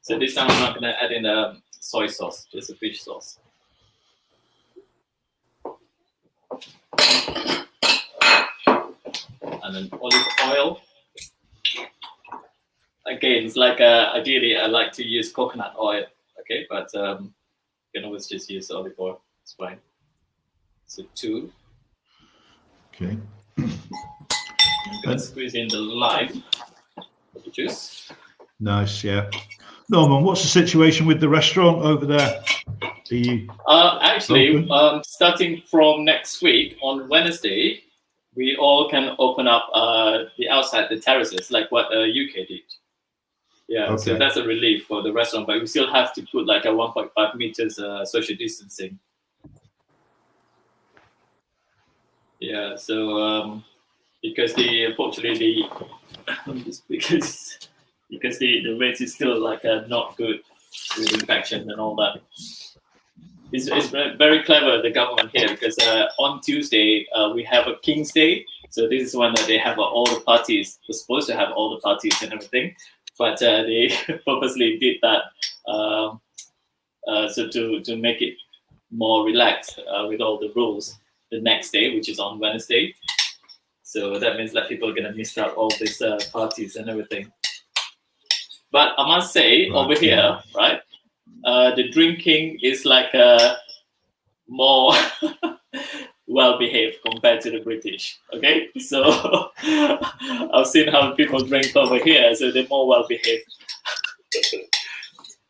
[SPEAKER 1] So this time I'm not going to add in soy sauce, just a fish sauce. And then olive oil. Again, it's like ideally I like to use coconut oil, okay, but you can always just use olive oil. It's fine. So 2.
[SPEAKER 2] Okay.
[SPEAKER 1] I'm going to squeeze in the lime for the juice.
[SPEAKER 2] Nice, yeah. Norman, what's the situation with the restaurant over there? Are you
[SPEAKER 1] actually, starting from next week on Wednesday, we all can open up the outside, the terraces, like what UK did. Yeah, okay. So that's a relief for the restaurant, but we still have to put like a 1.5 meters social distancing. Yeah, so because unfortunately because the rates is still like not good with infection and all that. It's very clever, the government here, because on Tuesday we have a King's Day, so this is when they have all the parties. We're supposed to have all the parties and everything, but they purposely did that so to make it more relaxed with all the rules. The next day, which is on Wednesday, so that means that people are gonna miss out all these parties and everything. But I must say, over here, right, the drinking is like more well behaved compared to the British. Okay, so I've seen how people drink over here, so they're more well behaved.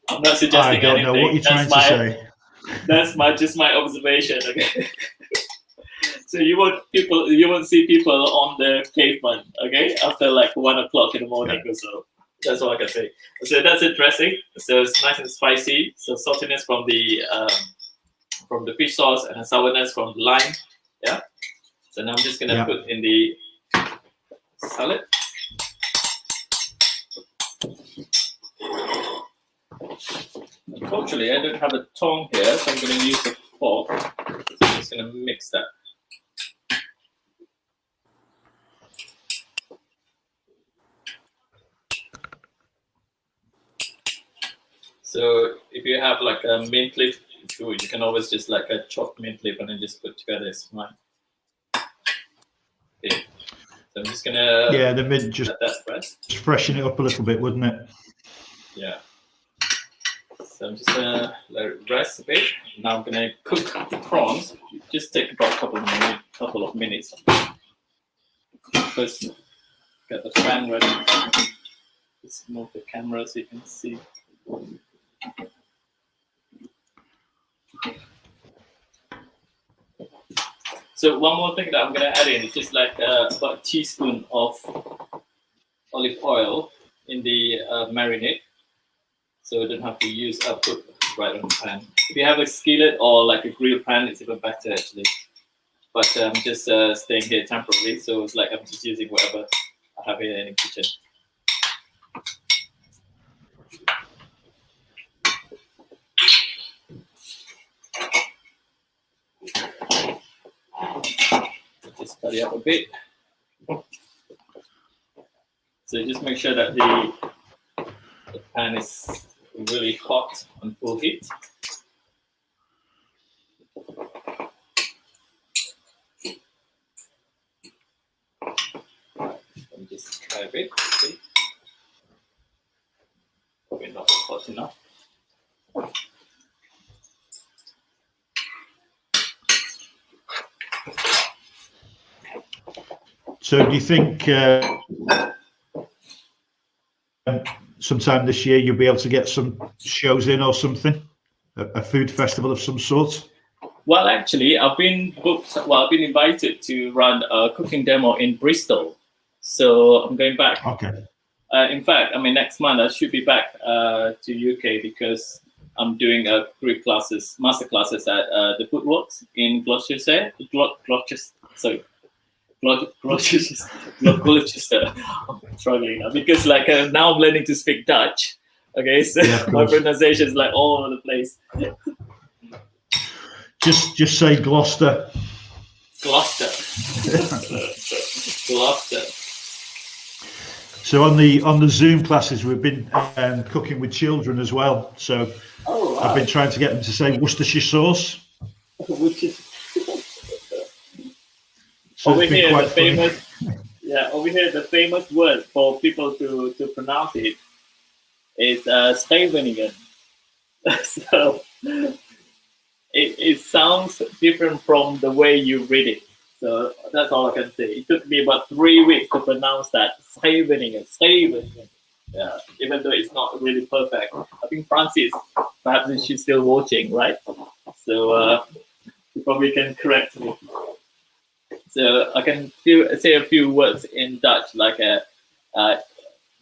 [SPEAKER 1] I'm not suggesting anything.
[SPEAKER 2] I don't know what you're trying to say.
[SPEAKER 1] That's just my observation. Okay. So you won't see people on the pavement, okay, after like 1 o'clock in the morning or so. That's all I can say. So that's a dressing. So it's nice and spicy. So saltiness from the fish sauce and the sourness from the lime. Yeah. So now I'm just gonna put in the salad. Unfortunately, I don't have a tongue here, so I'm gonna use a fork. So I'm just gonna mix that. So if you have like a mint leaf, you can always just like a chopped mint leaf and then just put together. It's fine. Okay. So I'm just gonna
[SPEAKER 2] the mint just freshen it up a little bit, wouldn't it?
[SPEAKER 1] Yeah. So I'm just gonna let it rest a bit. Now I'm gonna cook the prawns. Just take about a couple of minutes. First, get the pan ready. Just move the camera so you can see. So one more thing that I'm gonna add in is just like about a teaspoon of olive oil in the marinade, so I don't have to use put right on the pan. If you have a skillet or like a grill pan, it's even better actually. But I'm just staying here temporarily, so it's like I'm just using whatever I have here in the kitchen. tidy up a bit. So just make sure that the pan is really hot on full heat. Let me just try a bit. See? Probably not hot enough.
[SPEAKER 2] So do you think sometime this year you'll be able to get some shows in or something? A food festival of some sort?
[SPEAKER 1] Well, actually, I've been booked. Well, I've been invited to run a cooking demo in Bristol, so I'm going back.
[SPEAKER 2] Okay.
[SPEAKER 1] In fact, I mean next month I should be back to UK because I'm doing a master classes at the Foodworks in Gloucestershire. Gloucester. I'm struggling now because now I'm learning to speak Dutch. Okay, so yeah, my pronunciation is like all over the place.
[SPEAKER 2] Just say Gloucester.
[SPEAKER 1] Gloucester. Gloucester.
[SPEAKER 2] So on the Zoom classes, we've been cooking with children as well. So
[SPEAKER 1] wow.
[SPEAKER 2] I've been trying to get them to say Worcestershire sauce. So
[SPEAKER 1] over here, the famous word for people to pronounce it is Scheveningen. So it sounds different from the way you read it. So that's all I can say. It took me about 3 weeks to pronounce that. Scheveningen. Yeah, even though it's not really perfect. I think Francis, perhaps she's still watching, right? So you probably can correct me. So I can say a few words in Dutch, like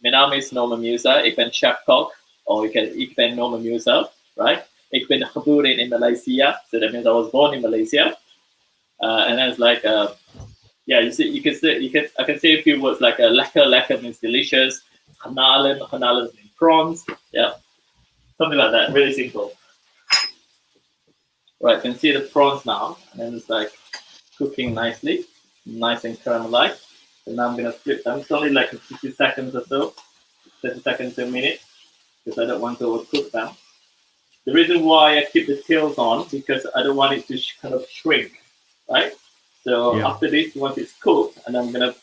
[SPEAKER 1] mijn naam is Norman Musa, ik ben chef-kok, or ik ben Norman Musa, right? Ik ben geboren in Malaysia, so that means I was born in Malaysia. And then it's like, I can say a few words like lekker means delicious, garnalen means prawns, yeah, something like that, really simple. Right, you can see the prawns now, and then it's like cooking nicely, nice and caramelized. So now I'm gonna flip them. It's only like 50 seconds or so, 30 seconds to a minute, because I don't want to overcook them. The reason why I keep the tails on, because I don't want it to kind of shrink, right? So after this, once it's cooked, and I'm gonna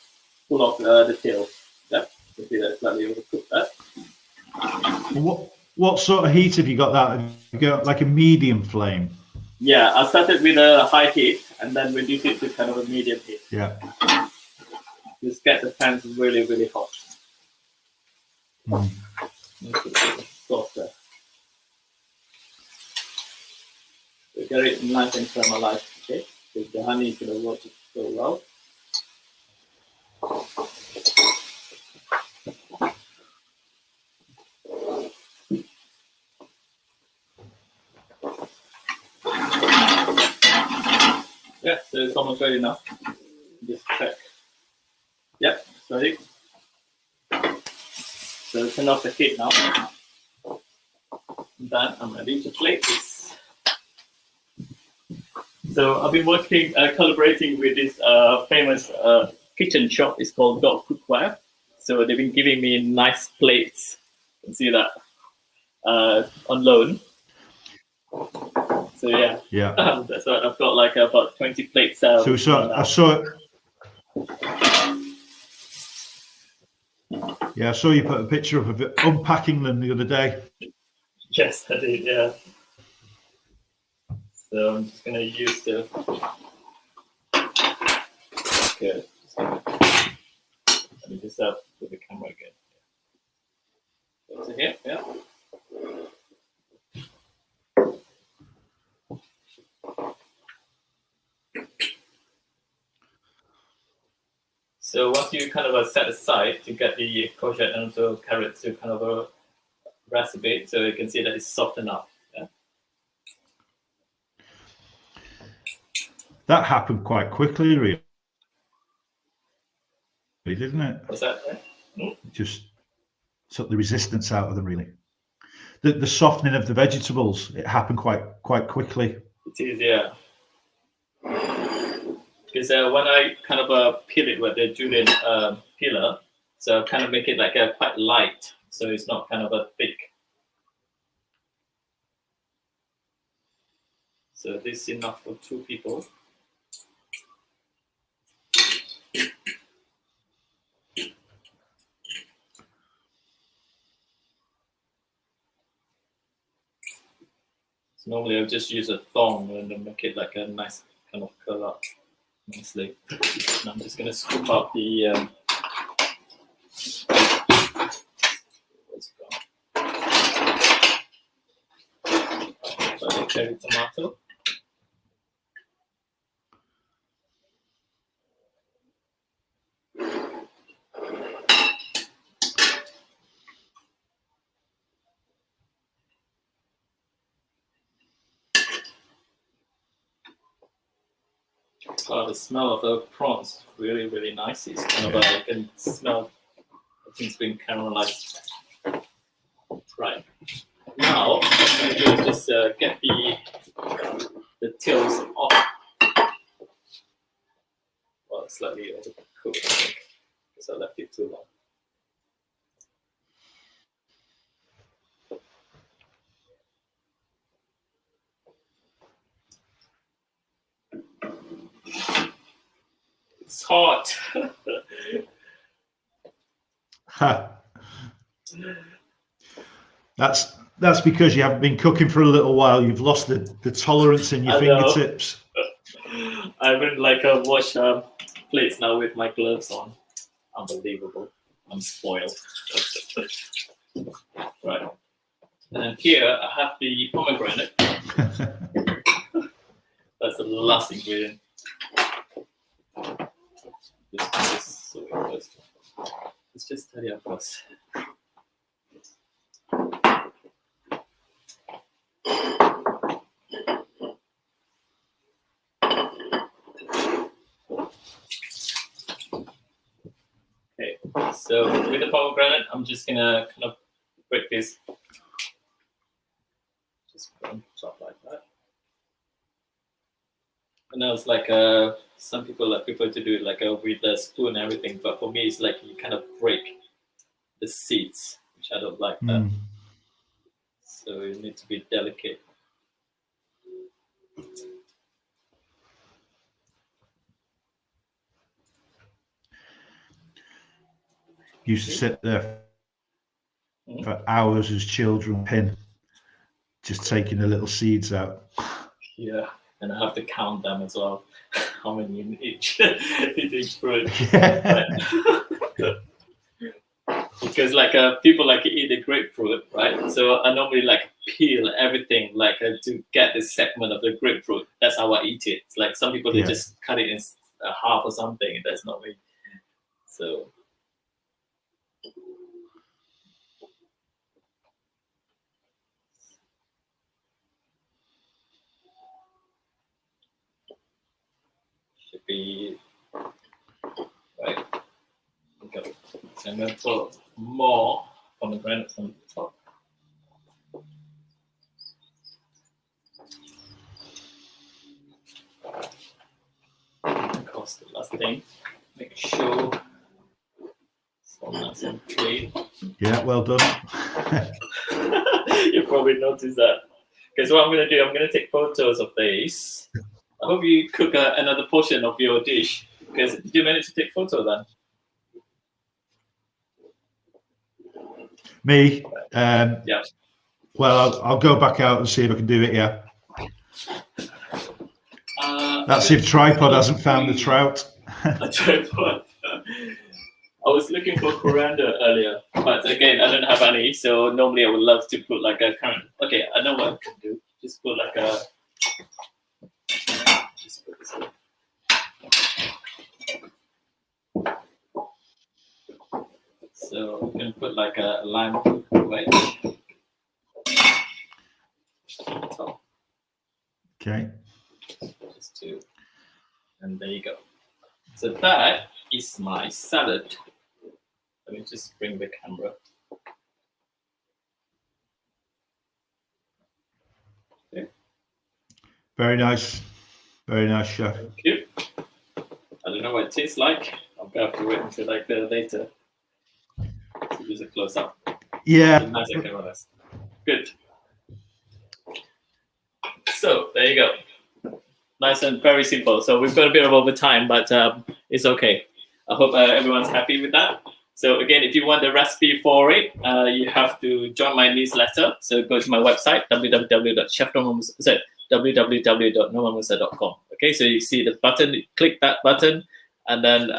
[SPEAKER 1] pull off the tails. Yeah, you see that slightly overcooked that.
[SPEAKER 2] What sort of heat have you got that? Have you got like a medium flame?
[SPEAKER 1] Yeah, I started with a high heat and then reduce it to kind of a medium heat.
[SPEAKER 2] Yeah.
[SPEAKER 1] Just get the pans really, really hot. Softer. So get it nice and caramelized, okay? Because the honey is going to work it so well. Yeah, so it's almost ready now. Just check. Yep, it's ready. So turn off the heat now. Then I'm ready to plate this. So I've been working, collaborating with this famous kitchen shop. It's called Dog Cookware. So they've been giving me nice plates. You can see that on loan. So yeah, so I've got like about 20 plates out.
[SPEAKER 2] So I saw it. Yeah, I saw you put a picture of it unpacking them the other day.
[SPEAKER 1] Yes, I did. Yeah. So I'm just gonna use the. Good. Let me just put the camera again. So here, yeah. So once you kind of set aside to get the courgette and also carrots to kind of rest a bit, so you can see that it's soft enough. Yeah?
[SPEAKER 2] That happened quite quickly, really, didn't it?
[SPEAKER 1] What's that?
[SPEAKER 2] Just took the resistance out of them, really. The softening of the vegetables, it happened quite quickly.
[SPEAKER 1] It is, yeah. because when I kind of peel it with the julienne peeler, so I kind of make it like quite light, so it's not kind of a thick. So this is enough for 2 people. So normally I'll just use a thong and then make it like a nice kind of curl up nicely. And I'm just going to scoop out the cherry tomato. The smell of the prawns really, really nice. It's kind of I can smell things being caramelized. Right. Now, what I'm going to do is just get the tails off. Well, it's slightly overcooked, I think, because I left it too long. It's hot.
[SPEAKER 2] That's because you haven't been cooking for a little while. You've lost the tolerance in your fingertips.
[SPEAKER 1] I haven't washed plates now with my gloves on. Unbelievable. I'm spoiled. Right. And here I have the pomegranate. That's the last ingredient. Let's just tidy up first. Okay, so with the pomegranate, I'm just gonna kind of break this. Just put on top like that. And now it's like some people prefer to do it like with a spoon and everything, but for me it's like you kind of break the seeds, which I don't like that. So you need to be delicate.
[SPEAKER 2] Used to sit there for hours as children, just taking the little seeds out.
[SPEAKER 1] Yeah, and I have to count them as well. How many in each fruit?
[SPEAKER 2] Yeah.
[SPEAKER 1] Because people eat the grapefruit, right? So I normally peel everything to get this segment of the grapefruit. That's how I eat it. It's like some people they just cut it in half or something. That's not me. So. Should be right. Okay. So I'm going to put more pomegranates on the top. Of course, the last thing, make sure it's all nice and clean.
[SPEAKER 2] Yeah, well done.
[SPEAKER 1] You probably noticed that. Because what I'm going to do, I'm going to take photos of these. I hope you cook another portion of your dish. Because did you manage to take photo then?
[SPEAKER 2] Me?
[SPEAKER 1] Yeah.
[SPEAKER 2] Well, I'll go back out and see if I can do it, yeah. That's if tripod hasn't found the trout.
[SPEAKER 1] A tripod. I was looking for coriander earlier, but again, I don't have any. So normally I would love to put a currant. Okay, I know what I can do. Just put a. Just put this in. So I'm gonna put a lime wedge. Top.
[SPEAKER 2] Okay.
[SPEAKER 1] Just 2, and there you go. So that is my salad. Let me just bring the camera. Okay.
[SPEAKER 2] Very nice, chef.
[SPEAKER 1] Thank you. don't know what it tastes like. I'm gonna have to wait until like later. So use a close up.
[SPEAKER 2] Yeah.
[SPEAKER 1] Nice and cameras. Good. So there you go. Nice and very simple. So we've got a bit of overtime, but it's okay. I hope everyone's happy with that. So again, if you want the recipe for it, you have to join my newsletter. So go to my website, www.normanmusa.com. Okay, so you see the button, click that button, and then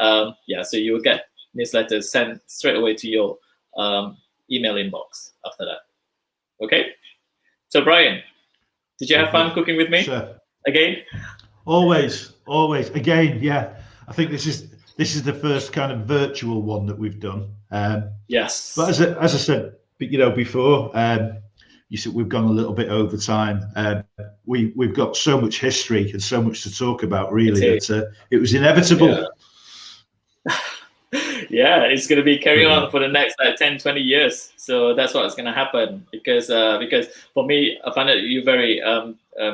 [SPEAKER 1] so you will get newsletters sent straight away to your email inbox after that. Okay, so Brian, did you have fun cooking with me?
[SPEAKER 2] Sure.
[SPEAKER 1] Again?
[SPEAKER 2] Always. Again, yeah. I think this is the first kind of virtual one that we've done.
[SPEAKER 1] Yes.
[SPEAKER 2] But as I said, before, you said we've gone a little bit over time. We've got so much history and so much to talk about. Really, that it was inevitable.
[SPEAKER 1] Yeah. Yeah, it's going to be carry on for the next 10, 20 years. So that's what's going to happen because for me, I find that you're very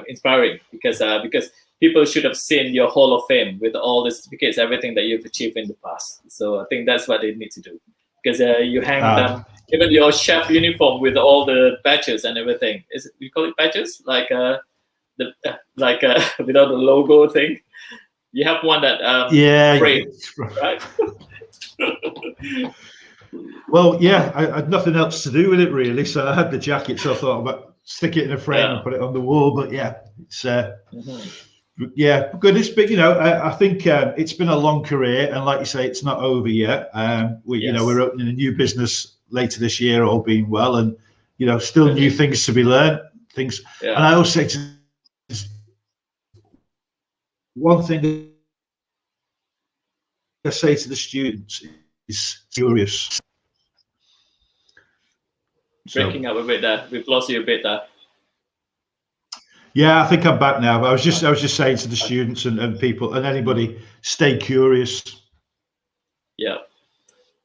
[SPEAKER 1] inspiring because people should have seen your Hall of Fame with all the certificates, everything that you've achieved in the past. So I think that's what they need to do because you hang them, even your chef uniform with all the badges and everything. You call it badges? Like without the logo thing. You have one that frame, right?
[SPEAKER 2] Well, yeah, I had nothing else to do with it really, so I had the jacket, so I thought about stick it in a frame and put it on the wall. But yeah, it's goodness. But I think it's been a long career, and like you say, it's not over yet. We're opening a new business later this year, all being well, and still new things to be learned. And I always say one thing I say to the students is curious.
[SPEAKER 1] Breaking up a bit there. We've lost you a bit there.
[SPEAKER 2] Yeah, I think I'm back now. But I was just saying to the students and people and anybody, stay curious. Yeah.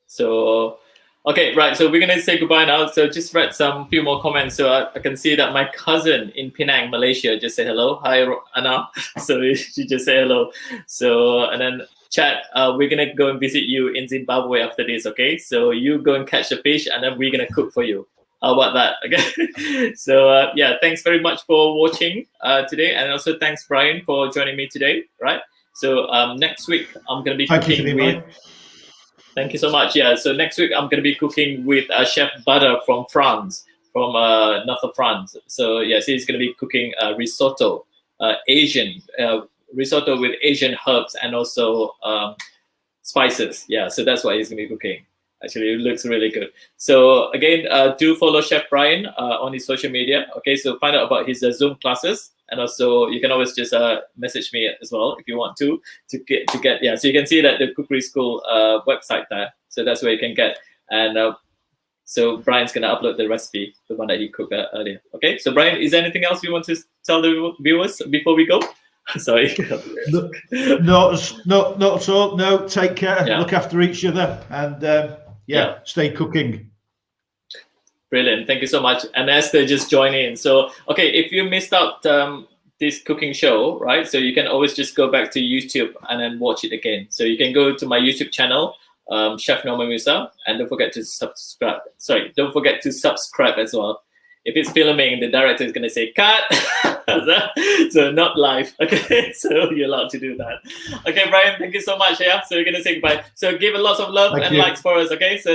[SPEAKER 1] So, okay, right. So we're gonna say goodbye now. So just read some few more comments. So I can see that my cousin in Penang, Malaysia, just said hello. Hi, Anna. So she just said hello. So and then chat. We're gonna go and visit you in Zimbabwe after this. Okay. So you go and catch the fish, and then we're gonna cook for you. How about that? Okay. So thanks very much for watching today, and also thanks Brian for joining me today. Right. So next week I'm gonna be cooking with. Thank you so much. Yeah. So next week I'm gonna be cooking with Chef Butter from France, from north of France. So yes, he's gonna be cooking risotto, Asian risotto with Asian herbs and also spices. Yeah. So that's what he's gonna be cooking. Actually, it looks really good. So again, do follow Chef Brian on his social media. Okay, so find out about his Zoom classes, and also you can always just message me as well if you want to get. So you can see that the Cookery School website there. So that's where you can get. And so Brian's gonna upload the recipe, the one that he cooked earlier. Okay, so Brian, is there anything else you want to tell the viewers before we go? Sorry.
[SPEAKER 2] Not at all. No, take care. Yeah. Look after each other, and stay cooking.
[SPEAKER 1] Brilliant. Thank you so much. And Esther just joined in. So, okay, if you missed out this cooking show, right? So you can always just go back to YouTube and then watch it again. So you can go to my YouTube channel, Chef Norman Musa, and don't forget to subscribe. Sorry, don't forget to subscribe as well. If it's filming, the director is going to say, cut. So not live. Okay, so you're allowed to do that. Okay, Brian, thank you so much. Yeah, so we're going to say goodbye. So give a lot of love and likes for us. Okay, so